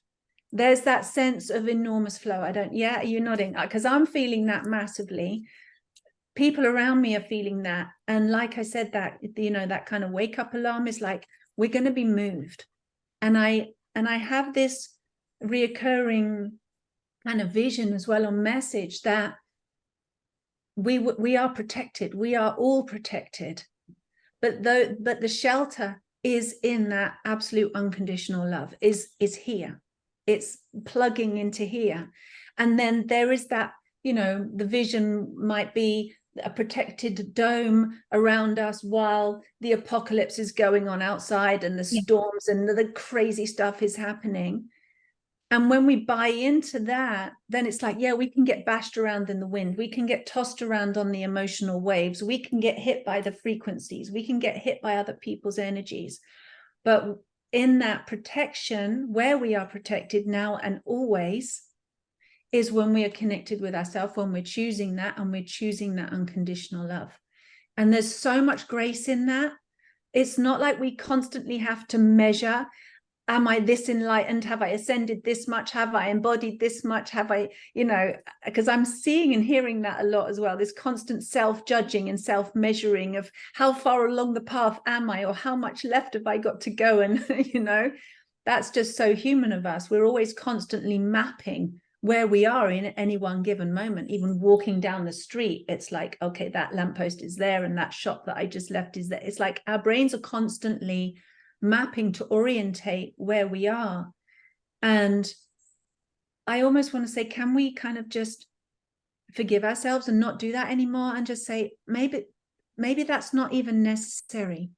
Speaker 2: There's that sense of enormous flow. Yeah, you're nodding, because I'm feeling that massively. People around me are feeling that. And like I said, that, that kind of wake up alarm is like, we're going to be moved. And I have this reoccurring kind of vision as well, or message, that we are protected. We are all protected. But the shelter is in that absolute unconditional love, is here. It's plugging into here. And then there is that, the vision might be a protected dome around us while the apocalypse is going on outside, and the storms and the crazy stuff is happening. And when we buy into that, then it's like, yeah, we can get bashed around in the wind. We can get tossed around on the emotional waves. We can get hit by the frequencies. We can get hit by other people's energies. But in that protection, where we are protected now and always, is when we are connected with ourselves, when we're choosing that, and we're choosing that unconditional love. And there's so much grace in that. It's not like we constantly have to measure, am I this enlightened? Have I ascended this much? Have I embodied this much? Have I, because I'm seeing and hearing that a lot as well, this constant self-judging and self-measuring of how far along the path am I, or how much left have I got to go? And, That's just so human of us. We're always constantly mapping where we are in any one given moment. Even walking down the street, it's like, okay, that lamppost is there and that shop that I just left is there. It's like our brains are constantly mapping to orientate where we are. And I almost want to say, can we kind of just forgive ourselves and not do that anymore, and just say, maybe that's not even necessary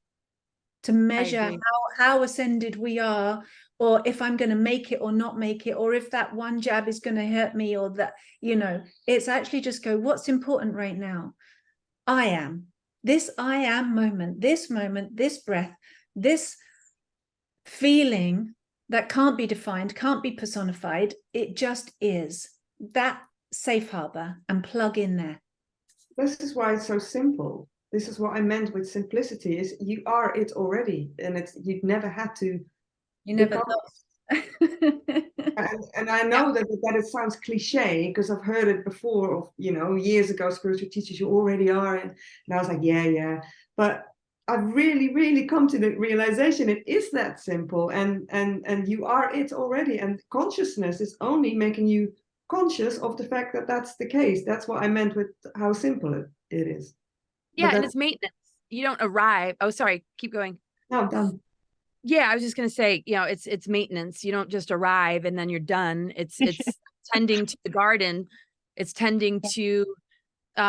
Speaker 2: to measure how ascended we are, or if I'm going to make it or not make it, or if that one jab is going to hurt me, or that, you know, it's actually just go, what's important right now? I am moment, this breath, this feeling that can't be defined, can't be personified. It just is. That safe harbor, and plug in there.
Speaker 1: This is why it's so simple. This is what I meant with simplicity, is you are it already, and it's, you've never had to.
Speaker 2: You never
Speaker 1: and I know that it sounds cliche, because I've heard it before, of, you know, years ago, spiritual teachers, you already are. And I was like, yeah. But I've really come to the realization it is that simple, and you are it already. And consciousness is only making you conscious of the fact that that's the case. That's what I meant with how simple it is.
Speaker 3: Yeah, and it's maintenance. You don't arrive. Oh, sorry. Keep going.
Speaker 1: No, I'm done.
Speaker 3: Yeah, I was just going to say, you know, it's maintenance. You don't just arrive and then you're done. It's tending to the garden. It's tending to,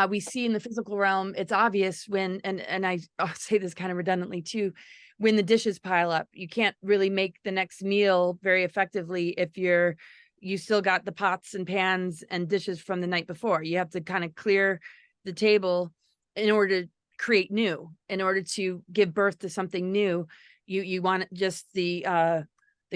Speaker 3: we see in the physical realm, it's obvious when, and I'll say this kind of redundantly too, when the dishes pile up. You can't really make the next meal very effectively if you still got the pots and pans and dishes from the night before. You have to kind of clear the table in order to create new, in order to give birth to something new. You want just the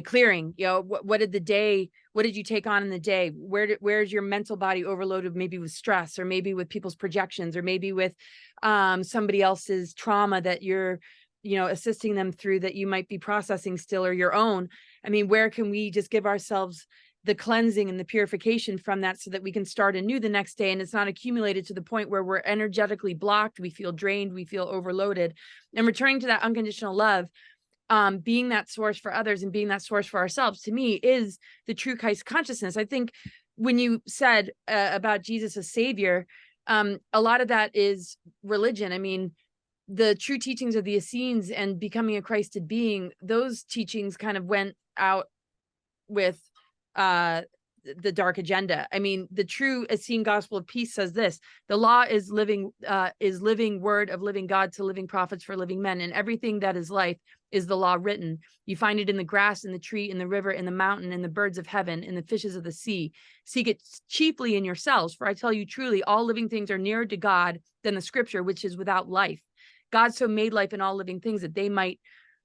Speaker 3: clearing. You know, what did you take on in the day? Where's your mental body overloaded, maybe with stress, or maybe with people's projections, or maybe with somebody else's trauma that you're, you know, assisting them through, that you might be processing still, or your own. I mean, where can we just give ourselves the cleansing and the purification from that, so that we can start anew the next day, and it's not accumulated to the point where we're energetically blocked, we feel drained, we feel overloaded. And returning to that unconditional love, being that source for others and being that source for ourselves, to me, is the true Christ consciousness. I think when you said about Jesus as savior, a lot of that is religion. I mean, the true teachings of the Essenes and becoming a Christed being, those teachings kind of went out with the dark agenda. I mean, the true Essene gospel of peace says this: the law is living word of living God to living prophets for living men, and everything that is life is the law written. You find it in the grass, in the tree, in the river, in the mountain, in the birds of heaven, in the fishes of the sea. Seek it chiefly in yourselves, for I tell you truly, all living things are nearer to God than the scripture, which is without life. God so made life in all living things that they might,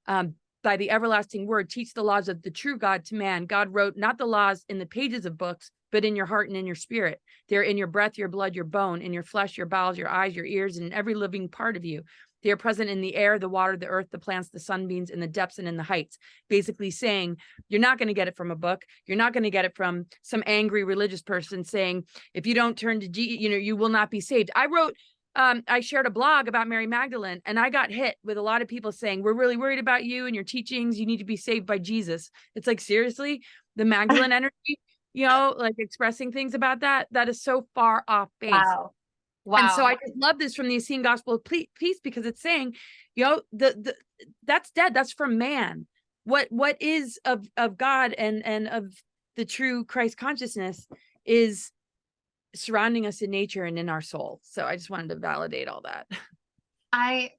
Speaker 3: by the everlasting word, teach the laws of the true God to man. God wrote not the laws in the pages of books, but in your heart and in your spirit. They're in your breath, your blood, your bone, in your flesh, your bowels, your eyes, your ears, and in every living part of you. They are present in the air, the water, the earth, the plants, the sunbeams, in the depths and in the heights. Basically saying, you're not going to get it from a book. You're not going to get it from some angry religious person saying, if you don't turn to Jesus, you know, you will not be saved. I shared a blog about Mary Magdalene, and I got hit with a lot of people saying, we're really worried about you and your teachings. You need to be saved by Jesus. It's like, seriously, the Magdalene energy, you know, like expressing things about that is so far off base.
Speaker 4: Wow.
Speaker 3: And so I just love this from the Essene gospel of peace, because it's saying, you know, that's dead. That's from man. What is of God and of the true Christ consciousness is surrounding us in nature and in our soul. So I just wanted to validate all that.
Speaker 4: I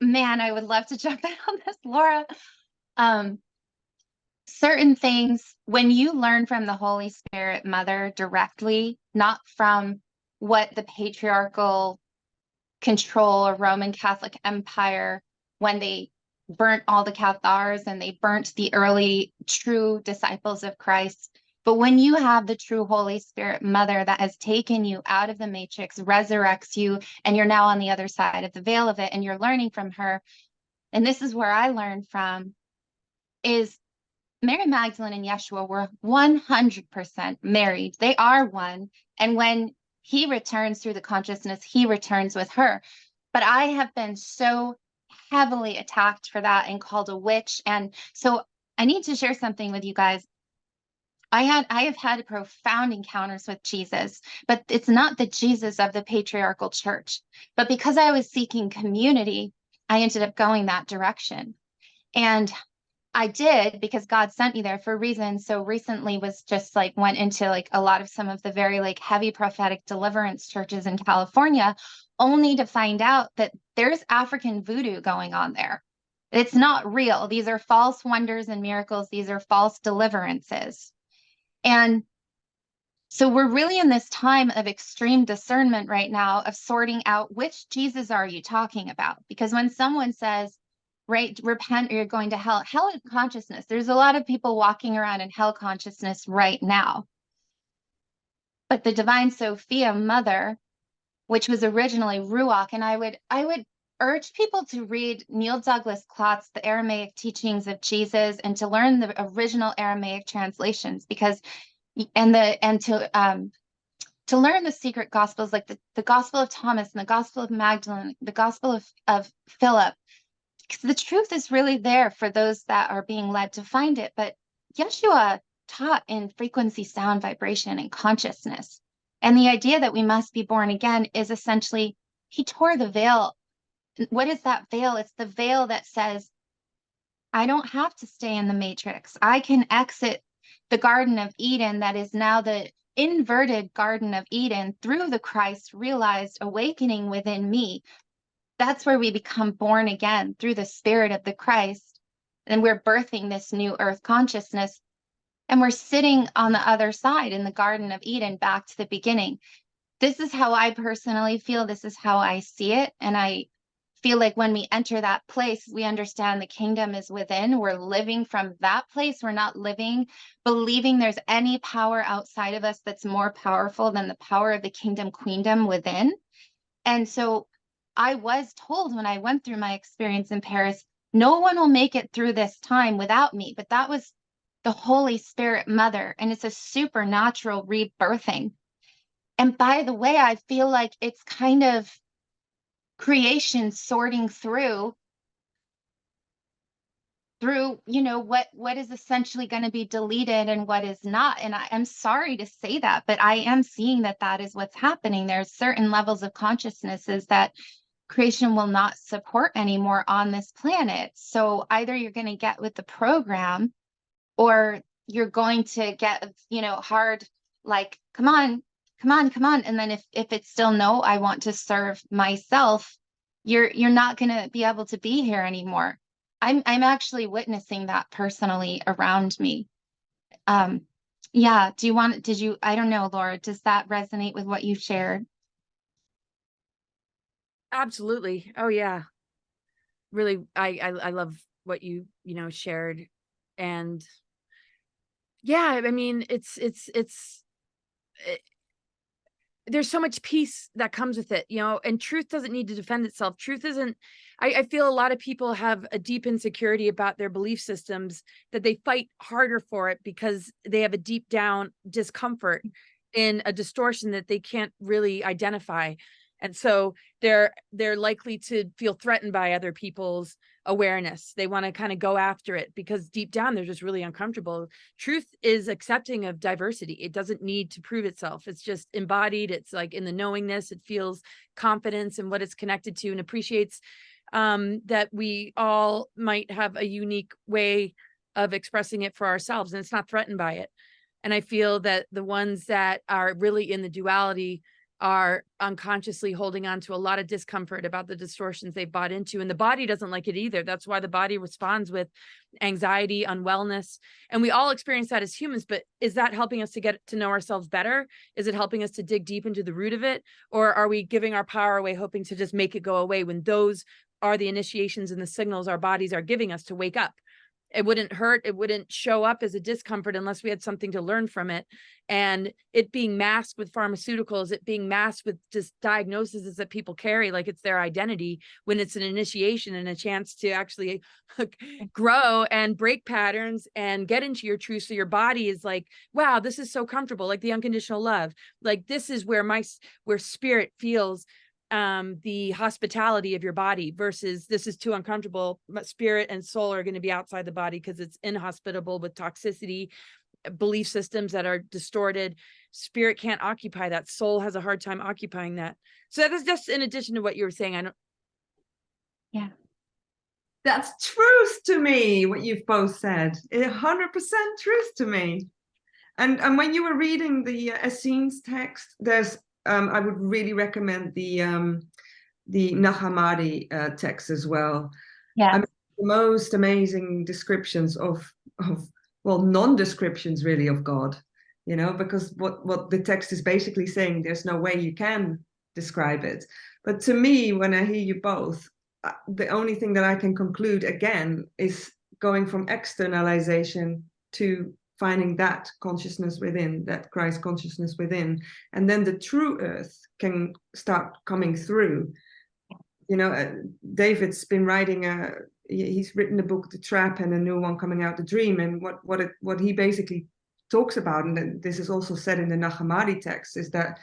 Speaker 4: would love to jump in on this, Laura. Certain things, when you learn from the Holy Spirit Mother directly, not from what the patriarchal control or Roman Catholic Empire, when they burnt all the Cathars and they burnt the early true disciples of Christ. But when you have the true Holy Spirit Mother that has taken you out of the matrix, resurrects you, and you're now on the other side of the veil of it, and you're learning from her, and this is where I learned from, is Mary Magdalene and Yeshua were 100% married. They are one. And when he returns through the consciousness, he returns with her. But I have been so heavily attacked for that and called a witch. And so I need to share something with you guys. I have had profound encounters with Jesus, but it's not the Jesus of the patriarchal church. But because I was seeking community, I ended up going that direction. And I did because God sent me there for a reason. So recently was just like went into like a lot of some of the very like heavy prophetic deliverance churches in California, only to find out that there's African voodoo going on there. It's not real. These are false wonders and miracles. These are false deliverances. And so we're really in this time of extreme discernment right now of sorting out which Jesus are you talking about? Because when someone says, right, repent or you're going to hell consciousness, there's a lot of people walking around in hell consciousness right now. But the divine Sophia mother, which was originally Ruach, and I would urge people to read Neil Douglas Klotz's The Aramaic Teachings of Jesus and to learn the original Aramaic translations, because to learn the secret gospels, like the Gospel of Thomas and the Gospel of Magdalene, the Gospel of Philip, because the truth is really there for those that are being led to find it. But Yeshua taught in frequency, sound, vibration, and consciousness. And the idea that we must be born again is essentially, he tore the veil. What is that veil? It's the veil that says, I don't have to stay in the matrix. I can exit the Garden of Eden that is now the inverted Garden of Eden through the Christ realized awakening within me. That's where we become born again through the Spirit of the Christ. And we're birthing this new earth consciousness. And we're sitting on the other side in the Garden of Eden, back to the beginning. This is how I personally feel. This is how I see it. And I feel like when we enter that place, we understand the kingdom is within. We're living from that place. We're not living believing there's any power outside of us that's more powerful than the power of the kingdom queendom within. And so I was told when I went through my experience in Paris, no one will make it through this time without me. But that was the Holy Spirit Mother, and it's a supernatural rebirthing. And by the way, I feel like it's kind of creation sorting through what is essentially going to be deleted and what is not. And I'm sorry to say that, but I am seeing that is what's happening. There's certain levels of consciousnesses that creation will not support anymore on this planet. So either you're going to get with the program, or you're going to get, hard, like, come on. And then if it's still no, I want to serve myself, you're not going to be able to be here anymore. I'm actually witnessing that personally around me. Yeah. I don't know, Laura, does that resonate with what you shared?
Speaker 3: Absolutely. Oh yeah. Really, I love what you shared. And yeah, I mean, there's so much peace that comes with it, and truth doesn't need to defend itself. Truth isn't, I feel a lot of people have a deep insecurity about their belief systems, that they fight harder for it because they have a deep down discomfort in a distortion that they can't really identify. And so they're likely to feel threatened by other people's awareness. They want to kind of go after it because deep down they're just really uncomfortable. Truth is accepting of diversity. It doesn't need to prove itself. It's just embodied. It's like in the knowingness. It feels confidence in what it's connected to, and appreciates that we all might have a unique way of expressing it for ourselves, and it's not threatened by it. And I feel that the ones that are really in the duality are unconsciously holding on to a lot of discomfort about the distortions they've bought into, and the body doesn't like it either. That's why the body responds with anxiety, unwellness, and we all experience that as humans. But is that helping us to get to know ourselves better? Is it helping us to dig deep into the root of it? Or are we giving our power away, hoping to just make it go away, when those are the initiations and the signals our bodies are giving us to wake up? It wouldn't hurt. It wouldn't show up as a discomfort unless we had something to learn from it. And it being masked with pharmaceuticals, it being masked with just diagnoses that people carry like it's their identity, when it's an initiation and a chance to actually grow and break patterns and get into your truth. So your body is like, wow, this is so comfortable, like the unconditional love. Like this is where spirit feels the hospitality of your body versus this is too uncomfortable. But spirit and soul are going to be outside the body because it's inhospitable with toxicity, belief systems that are distorted. Spirit can't occupy that. Soul has a hard time occupying that. So that is just in addition to what you were saying. I don't.
Speaker 4: Yeah.
Speaker 1: That's truth to me, what you've both said. 100% truth to me. And when you were reading the Essenes text, there's I would really recommend the Nag Hammadi text as well.
Speaker 4: Yeah.
Speaker 1: I mean, the most amazing descriptions of well, non-descriptions really of God, you know, because what the text is basically saying, there's no way you can describe it. But to me, when I hear you both, the only thing that I can conclude again is going from externalization to finding that consciousness within, that Christ consciousness within, and then the true earth can start coming through. You know, David's been writing he's written a book, The Trap, and a new one coming out, The Dream, and what he basically talks about, and this is also said in the Nag Hammadi text, is that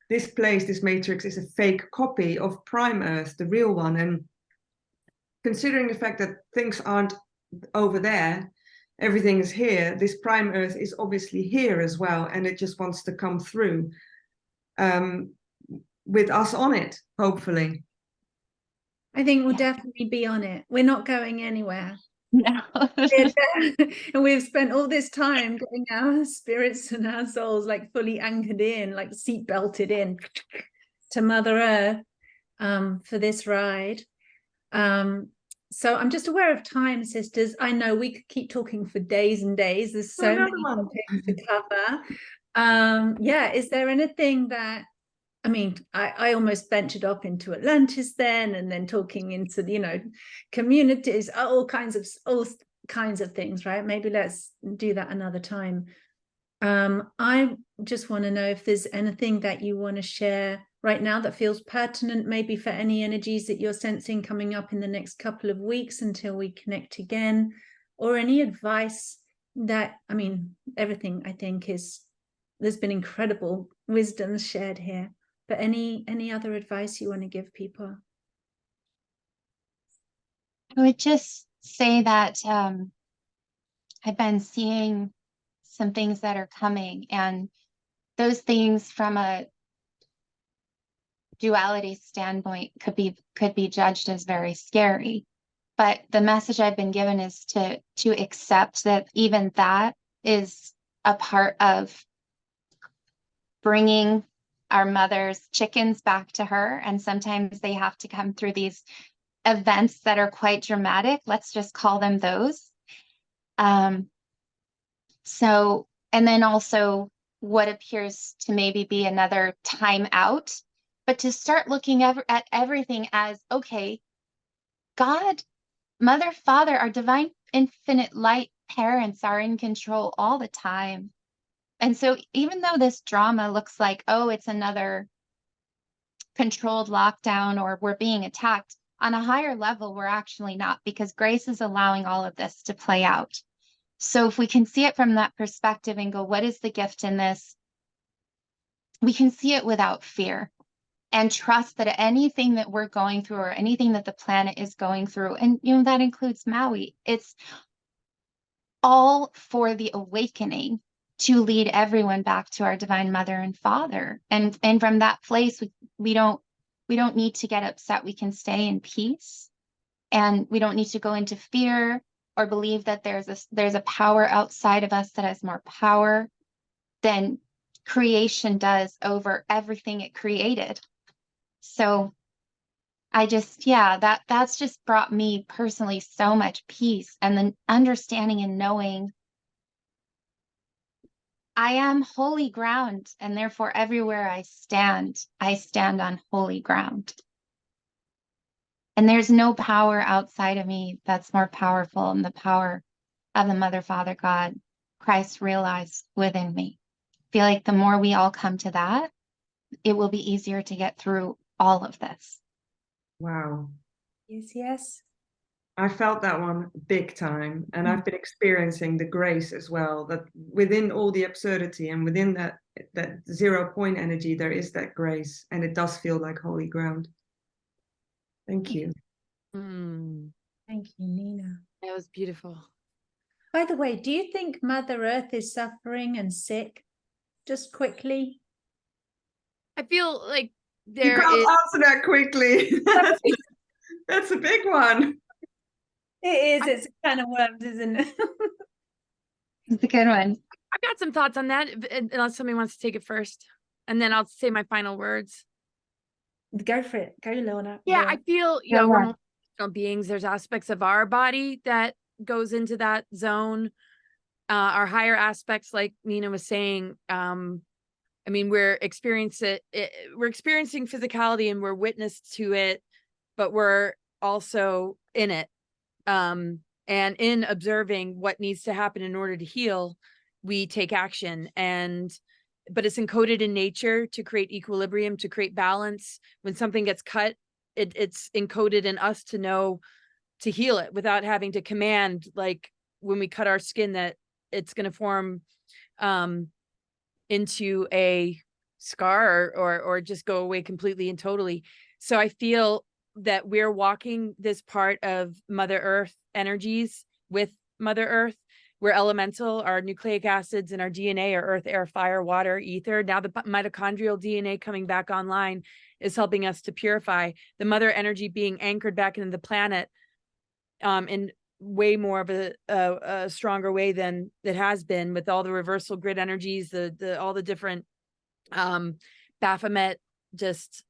Speaker 1: this place, this matrix, is a fake copy of prime earth, the real one. And considering the fact that things aren't over there, everything is here, this prime earth is obviously here as well, and it just wants to come through with us on it, hopefully.
Speaker 2: I think we'll definitely be on it. We're not going anywhere.
Speaker 4: No.
Speaker 2: And we've spent all this time getting our spirits and our souls like fully anchored in, like seat belted in to Mother Earth for this ride. So I'm just aware of time, sisters. I know we could keep talking for days and days. There's so many topics to cover. Yeah, is there anything that, I mean, I almost ventured up into Atlantis then, and then talking into, you know, communities, all kinds of things, right? Maybe let's do that another time. I just want to know if there's anything that you want to share right now that feels pertinent, maybe for any energies that you're sensing coming up in the next couple of weeks until we connect again, or any advice that, I mean, everything I think there's been incredible wisdom shared here, but any other advice you want to give people?
Speaker 4: I would just say that I've been seeing some things that are coming, and those things from a duality standpoint could be judged as very scary. But the message I've been given is to accept that even that is a part of bringing our mother's chickens back to her. And sometimes they have to come through these events that are quite dramatic. Let's just call them those. So, and then also what appears to maybe be another time out, but to start looking at everything as, okay, God, Mother, Father, our divine infinite light parents are in control all the time. And so even though this drama looks like, oh, it's another controlled lockdown or we're being attacked, on a higher level, we're actually not, because grace is allowing all of this to play out. So if we can see it from that perspective and go, what is the gift in this? We can see it without fear and trust that anything that we're going through or anything that the planet is going through, and you know, that includes Maui, it's all for the awakening to lead everyone back to our divine mother and father. And from that place, we don't need to get upset. We can stay in peace, and we don't need to go into fear or believe that there's a power outside of us that has more power than creation does over everything it created. So I just, that's just brought me personally so much peace, and then understanding and knowing I am holy ground, and therefore everywhere I stand on holy ground. And there's no power outside of me that's more powerful than the power of the Mother, Father, God, Christ realized within me. I feel like the more we all come to that, it will be easier to get through all of this.
Speaker 1: Wow.
Speaker 2: Yes.
Speaker 1: I felt that one big time, and I've been experiencing the grace as well, that within all the absurdity and within that 0 point energy, there is that grace, and it does feel like holy ground. Thank you.
Speaker 2: Thank you, Nina.
Speaker 3: That was beautiful.
Speaker 2: By the way, do you think Mother Earth is suffering and sick? Just quickly.
Speaker 3: I feel like
Speaker 1: You
Speaker 3: there
Speaker 1: can't
Speaker 3: is.
Speaker 1: answer that quickly. That's a big one.
Speaker 2: It is. It's a can of worms, isn't it?
Speaker 4: It's a good one.
Speaker 3: I've got some thoughts on that, unless somebody wants to take it first, and then I'll say my final words.
Speaker 2: Go for it. Go, Lorna.
Speaker 3: Yeah, I feel, you know,
Speaker 4: Go
Speaker 3: we're
Speaker 4: on.
Speaker 3: multidimensional beings. There's aspects of our body that goes into that zone. Our higher aspects, like Nina was saying, I mean, we're experiencing physicality and we're witness to it, but we're also in it. And in observing what needs to happen in order to heal, we take action. But it's encoded in nature to create equilibrium, to create balance. When something gets cut, it's encoded in us to know to heal it without having to command, like when we cut our skin, that it's going to form into a scar or just go away completely and totally. So I feel that we're walking this part of Mother Earth energies with Mother Earth. We're elemental. Our nucleic acids and our DNA are earth, air, fire, water, ether. Now the mitochondrial DNA coming back online is helping us to purify the mother energy, being anchored back into the planet in way more of a stronger way than it has been, with all the reversal grid energies, all the different Baphomet, just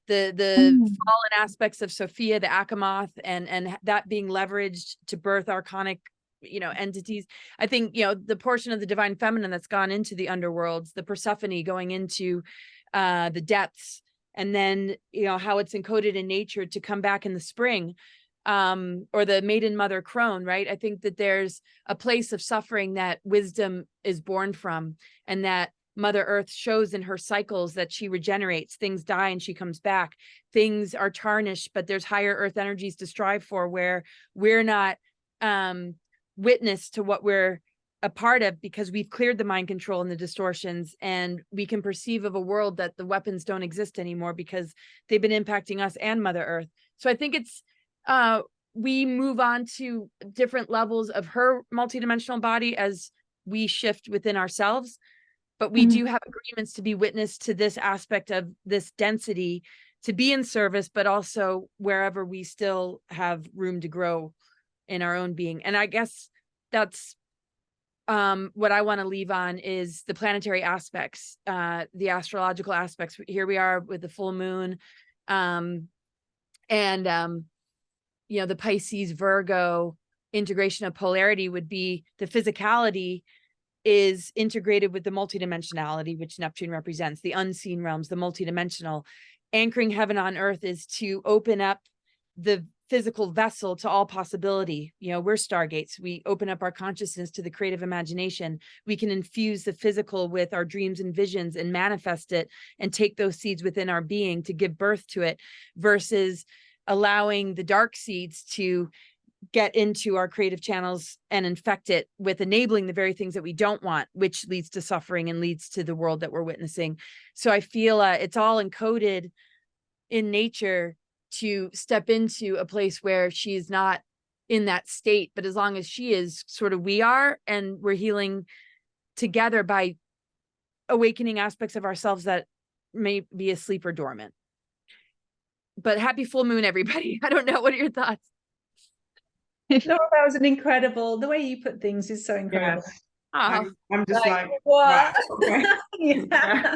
Speaker 3: the fallen aspects of Sophia, the Achamoth, and that being leveraged to birth archonic, you know, entities. I think, you know, the portion of the divine feminine that's gone into the underworlds, the Persephone going into the depths, and then, you know, how it's encoded in nature to come back in the spring, or the maiden mother crone, right? I think that there's a place of suffering that wisdom is born from, and that Mother Earth shows in her cycles that she regenerates. Things die and she comes back. Things are tarnished, but there's higher earth energies to strive for, where we're not witness to what we're a part of, because we've cleared the mind control and the distortions, and we can perceive of a world that the weapons don't exist anymore because they've been impacting us and Mother Earth. So I think it's we move on to different levels of her multidimensional body as we shift within ourselves. But we do have agreements to be witness to this aspect of this density, to be in service, but also wherever we still have room to grow in our own being. And I guess that's what I want to leave on, is the planetary aspects, the astrological aspects. Here we are with the full moon, and you know, the Pisces Virgo integration of polarity would be the physicality is integrated with the multidimensionality, which Neptune represents, the unseen realms, the multidimensional. Anchoring heaven on earth is to open up the physical vessel to all possibility. You know, we're stargates. We open up our consciousness to the creative imagination. We can infuse the physical with our dreams and visions and manifest it and take those seeds within our being to give birth to it, versus allowing the dark seeds to get into our creative channels and infect it with enabling the very things that we don't want, which leads to suffering and leads to the world that we're witnessing. So I feel it's all encoded in nature to step into a place where she's not in that state, but as long as she is, sort of we are, and we're healing together by awakening aspects of ourselves that may be asleep or dormant. But happy full moon, everybody. I don't know, what are your thoughts?
Speaker 2: Laura, that was the way you put things is so incredible.
Speaker 1: Yes.
Speaker 3: Oh,
Speaker 1: I'm just like,
Speaker 2: what?
Speaker 1: wow, okay.
Speaker 2: Yeah.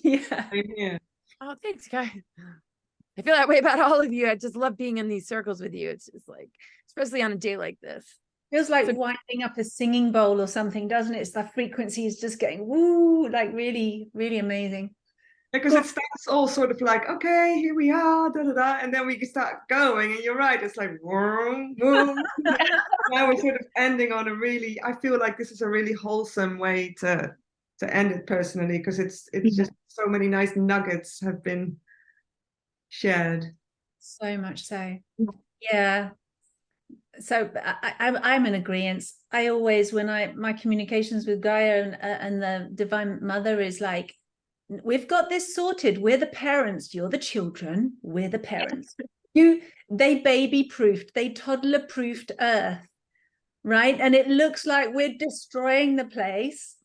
Speaker 2: Yeah.
Speaker 1: Yeah.
Speaker 3: Oh, thanks, guys. I feel that way about all of you. I just love being in these circles with you. It's just like, especially on a day like this.
Speaker 2: Feels like winding up a singing bowl or something, doesn't it? It's the frequency is just getting woo, like really, really amazing.
Speaker 1: Because it starts all sort of like, okay, here we are, da da da, and then we can start going. And you're right, it's like, vroom, vroom. Now we're sort of ending on a really, I feel like this is a really wholesome way to end it personally, because it's just so many nice nuggets have been shared.
Speaker 2: So much so. Yeah. So I'm in agreement. I always, when my communications with Gaia and the Divine Mother is like, we've got this sorted. We're the parents. You're the children. We're the parents. They baby proofed. They toddler proofed Earth, right? And it looks like we're destroying the place.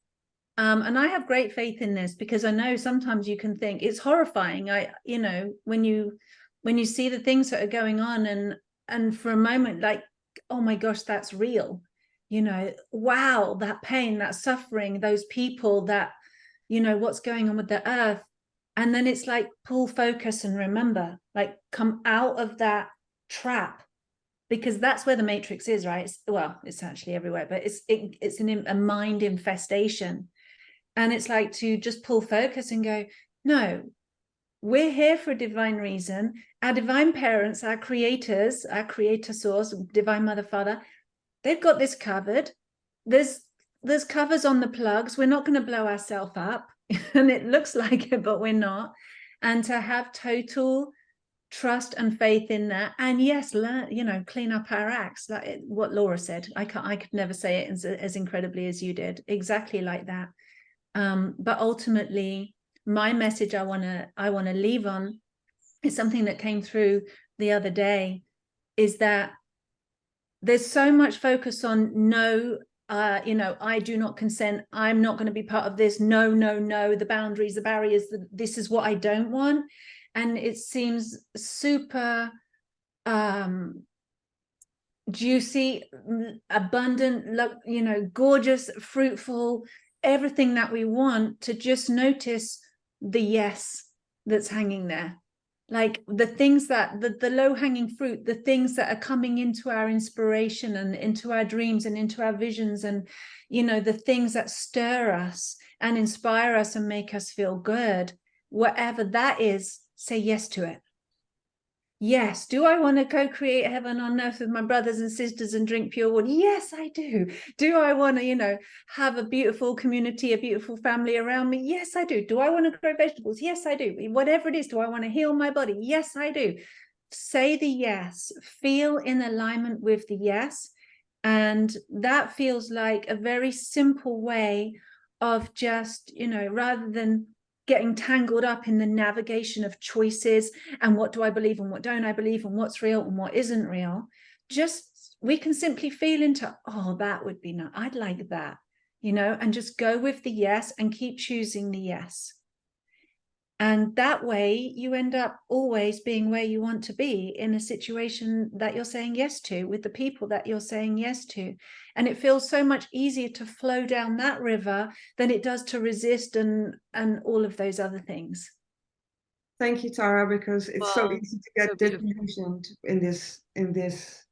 Speaker 2: And I have great faith in this, because I know sometimes you can think it's horrifying. You know, when you see the things that are going on, and for a moment, like, oh my gosh, that's real. You know, wow, that pain, that suffering, those people, that, you know, what's going on with the earth. And then it's like, pull focus and remember, like, come out of that trap, because that's where the matrix is, right? It's actually everywhere, but it's a mind infestation. And it's like to just pull focus and go, no, we're here for a divine reason. Our divine parents, our creators, our creator source, divine mother, father, they've got this covered. There's covers on the plugs. We're not going to blow ourselves up. And it looks like it, but we're not. And to have total trust and faith in that. And yes, learn, you know, clean up our acts. Like what Laura said. I could never say it as incredibly as you did. Exactly like that. But ultimately, my message I want to leave on is something that came through the other day, is that there's so much focus on no, you know, I do not consent. I'm not going to be part of this. No, no, no. The boundaries, the barriers, this is what I don't want. And it seems super juicy, abundant, you know, gorgeous, fruitful, everything that we want, to just notice the yes that's hanging there, like the things that the low-hanging fruit, the things that are coming into our inspiration and into our dreams and into our visions, and, you know, the things that stir us and inspire us and make us feel good, whatever that is, say yes to it. Yes. Do I want to co-create heaven on earth with my brothers and sisters and drink pure water? Yes, I do. Do I want to, you know, have a beautiful community, a beautiful family around me? Yes, I do. Do I want to grow vegetables? Yes, I do. Whatever it is, do I want to heal my body? Yes, I do. Say the yes. Feel in alignment with the yes. And that feels like a very simple way of just, you know, rather than getting tangled up in the navigation of choices and what do I believe and what don't I believe and what's real and what isn't real, just we can simply feel into, oh, that would be nice, I'd like that, you know, and just go with the yes and keep choosing the yes. And that way you end up always being where you want to be, in a situation that you're saying yes to, with the people that you're saying yes to. And it feels so much easier to flow down that river than it does to resist and all of those other things.
Speaker 1: Thank you, Tara, because it's so
Speaker 3: Wow,
Speaker 1: easy to get
Speaker 3: so beautiful.
Speaker 1: disillusioned in this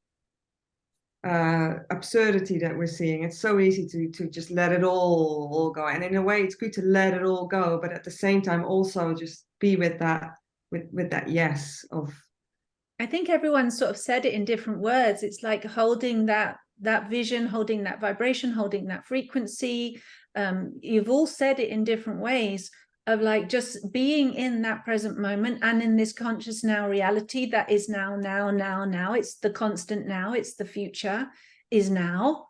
Speaker 1: absurdity that we're seeing. It's so easy to just let it all go, and in a way it's good to let it all go, but at the same time also just be with that yes of.
Speaker 2: I think everyone sort of said it in different words. It's like holding that vision, holding that vibration, holding that frequency. You've all said it in different ways, of like just being in that present moment and in this conscious now reality that is now. It's the constant now. It's the future is now.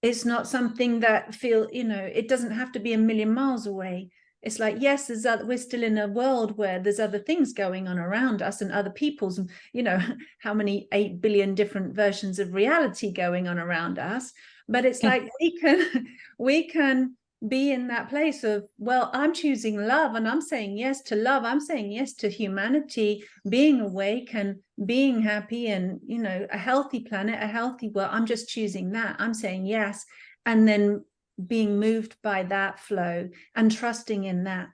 Speaker 2: It's not something that you know, it doesn't have to be a million miles away. It's like, yes, we're still in a world where there's other things going on around us and other people's, you know, how many 8 billion different versions of reality going on around us. But it's like we can be in that place of, well, I'm choosing love and I'm saying yes to love. I'm saying yes to humanity, being awake and being happy and, you know, a healthy planet, a healthy world. I'm just choosing that. I'm saying yes. And then being moved by that flow and trusting in that.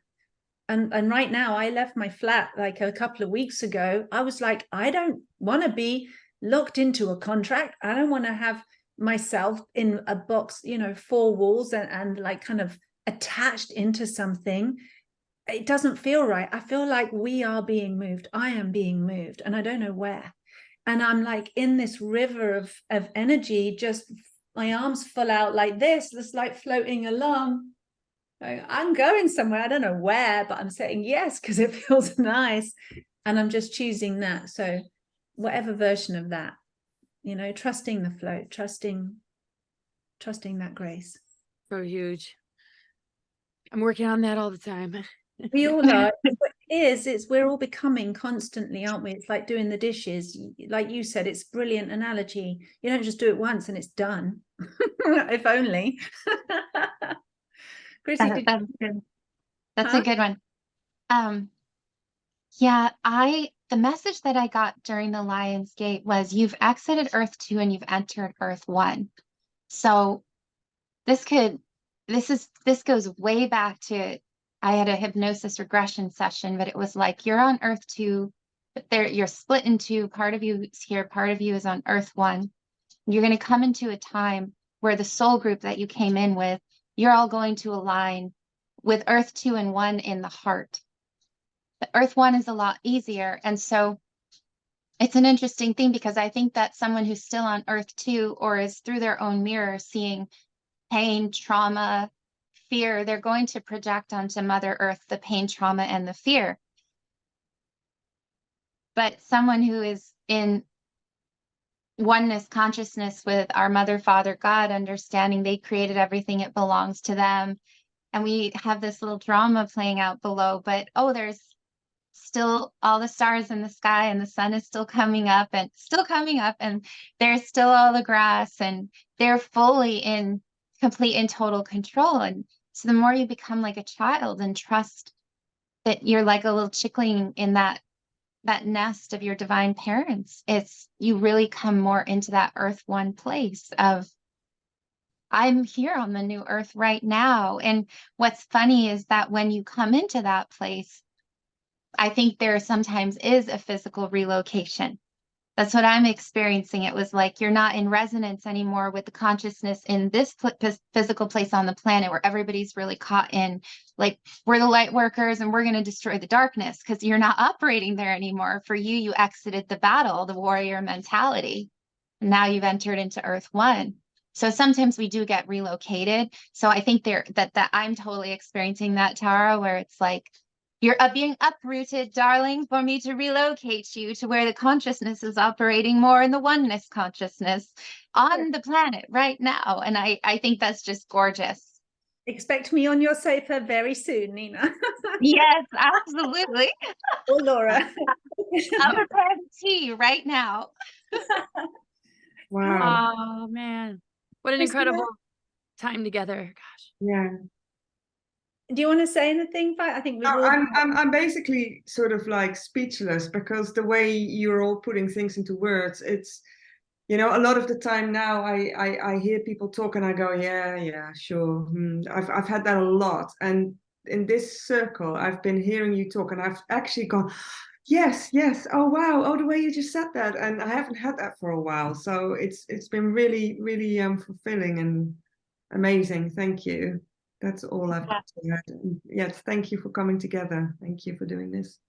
Speaker 2: And right now, I left my flat like a couple of weeks ago. I was like, I don't want to be locked into a contract. I don't want to have myself in a box, you know, 4 walls and like kind of attached into something. It doesn't feel right. I feel like we are being moved. I am being moved and I don't know where. And I'm like in this river of energy, just my arms full out like this, just like floating along. I'm going somewhere. I don't know where, but I'm saying yes because it feels nice. And I'm just choosing that. So whatever version of that you know, trusting the flow, trusting that grace.
Speaker 3: So huge. I'm working on that all the time.
Speaker 2: We all are. It's we're all becoming constantly, aren't we? It's like doing the dishes. Like you said, it's a brilliant analogy. You don't just do it once and it's done. If only. Chrissy,
Speaker 4: That's good. That's
Speaker 2: Huh?
Speaker 4: a good one. Yeah, the message that I got during the Lion's Gate was you've exited Earth 2 and you've entered Earth 1. So this goes way back to, I had a hypnosis regression session, but it was like you're on Earth 2, but you're split in two. Part of you is here, part of you is on Earth 1. You're going to come into a time where the soul group that you came in with, you're all going to align with Earth 2 and 1 in the heart. But Earth 1 is a lot easier. And so it's an interesting thing, because I think that someone who's still on Earth 2 or is through their own mirror seeing pain, trauma, fear, they're going to project onto Mother Earth the pain, trauma, and the fear. But someone who is in oneness consciousness with our Mother, Father, God, understanding they created everything, it belongs to them. And we have this little drama playing out below, but there's still all the stars in the sky, and the sun is still coming up, and there's still all the grass, and they're fully in complete and total control. And so the more you become like a child and trust that you're like a little chickling in that nest of your divine parents, you really come more into that Earth 1 place of, I'm here on the new Earth right now. And what's funny is that when you come into that place, I think there sometimes is a physical relocation. That's what I'm experiencing. It was like you're not in resonance anymore with the consciousness in this physical place on the planet, where everybody's really caught in, like, we're the light workers and we're going to destroy the darkness, because you're not operating there anymore. For you, you exited the battle, the warrior mentality. And now you've entered into Earth 1. So sometimes we do get relocated. So I think that I'm totally experiencing that, Tara, where it's like, you're being uprooted, darling, for me to relocate you to where the consciousness is operating more in the oneness consciousness on the planet right now. And I think that's just gorgeous.
Speaker 2: Expect me on your sofa very soon, Nina.
Speaker 4: Yes, absolutely.
Speaker 2: Or Laura.
Speaker 4: I'm preparing tea right now.
Speaker 1: Wow.
Speaker 3: Oh man, what an
Speaker 2: Christina?
Speaker 3: incredible time together. Gosh.
Speaker 1: Yeah.
Speaker 2: Do you want to say anything? I think we've
Speaker 1: No,
Speaker 2: all...
Speaker 1: I'm basically sort of like speechless, because the way you're all putting things into words, it's, a lot of the time now I hear people talk and I go, yeah, sure. I've had that a lot. And in this circle, I've been hearing you talk and I've actually gone, yes. Oh, wow. Oh, the way you just said that. And I haven't had that for a while. So it's been really, really fulfilling and amazing. Thank you. That's all I've got to add. Yes, thank you for coming together. Thank you for doing this.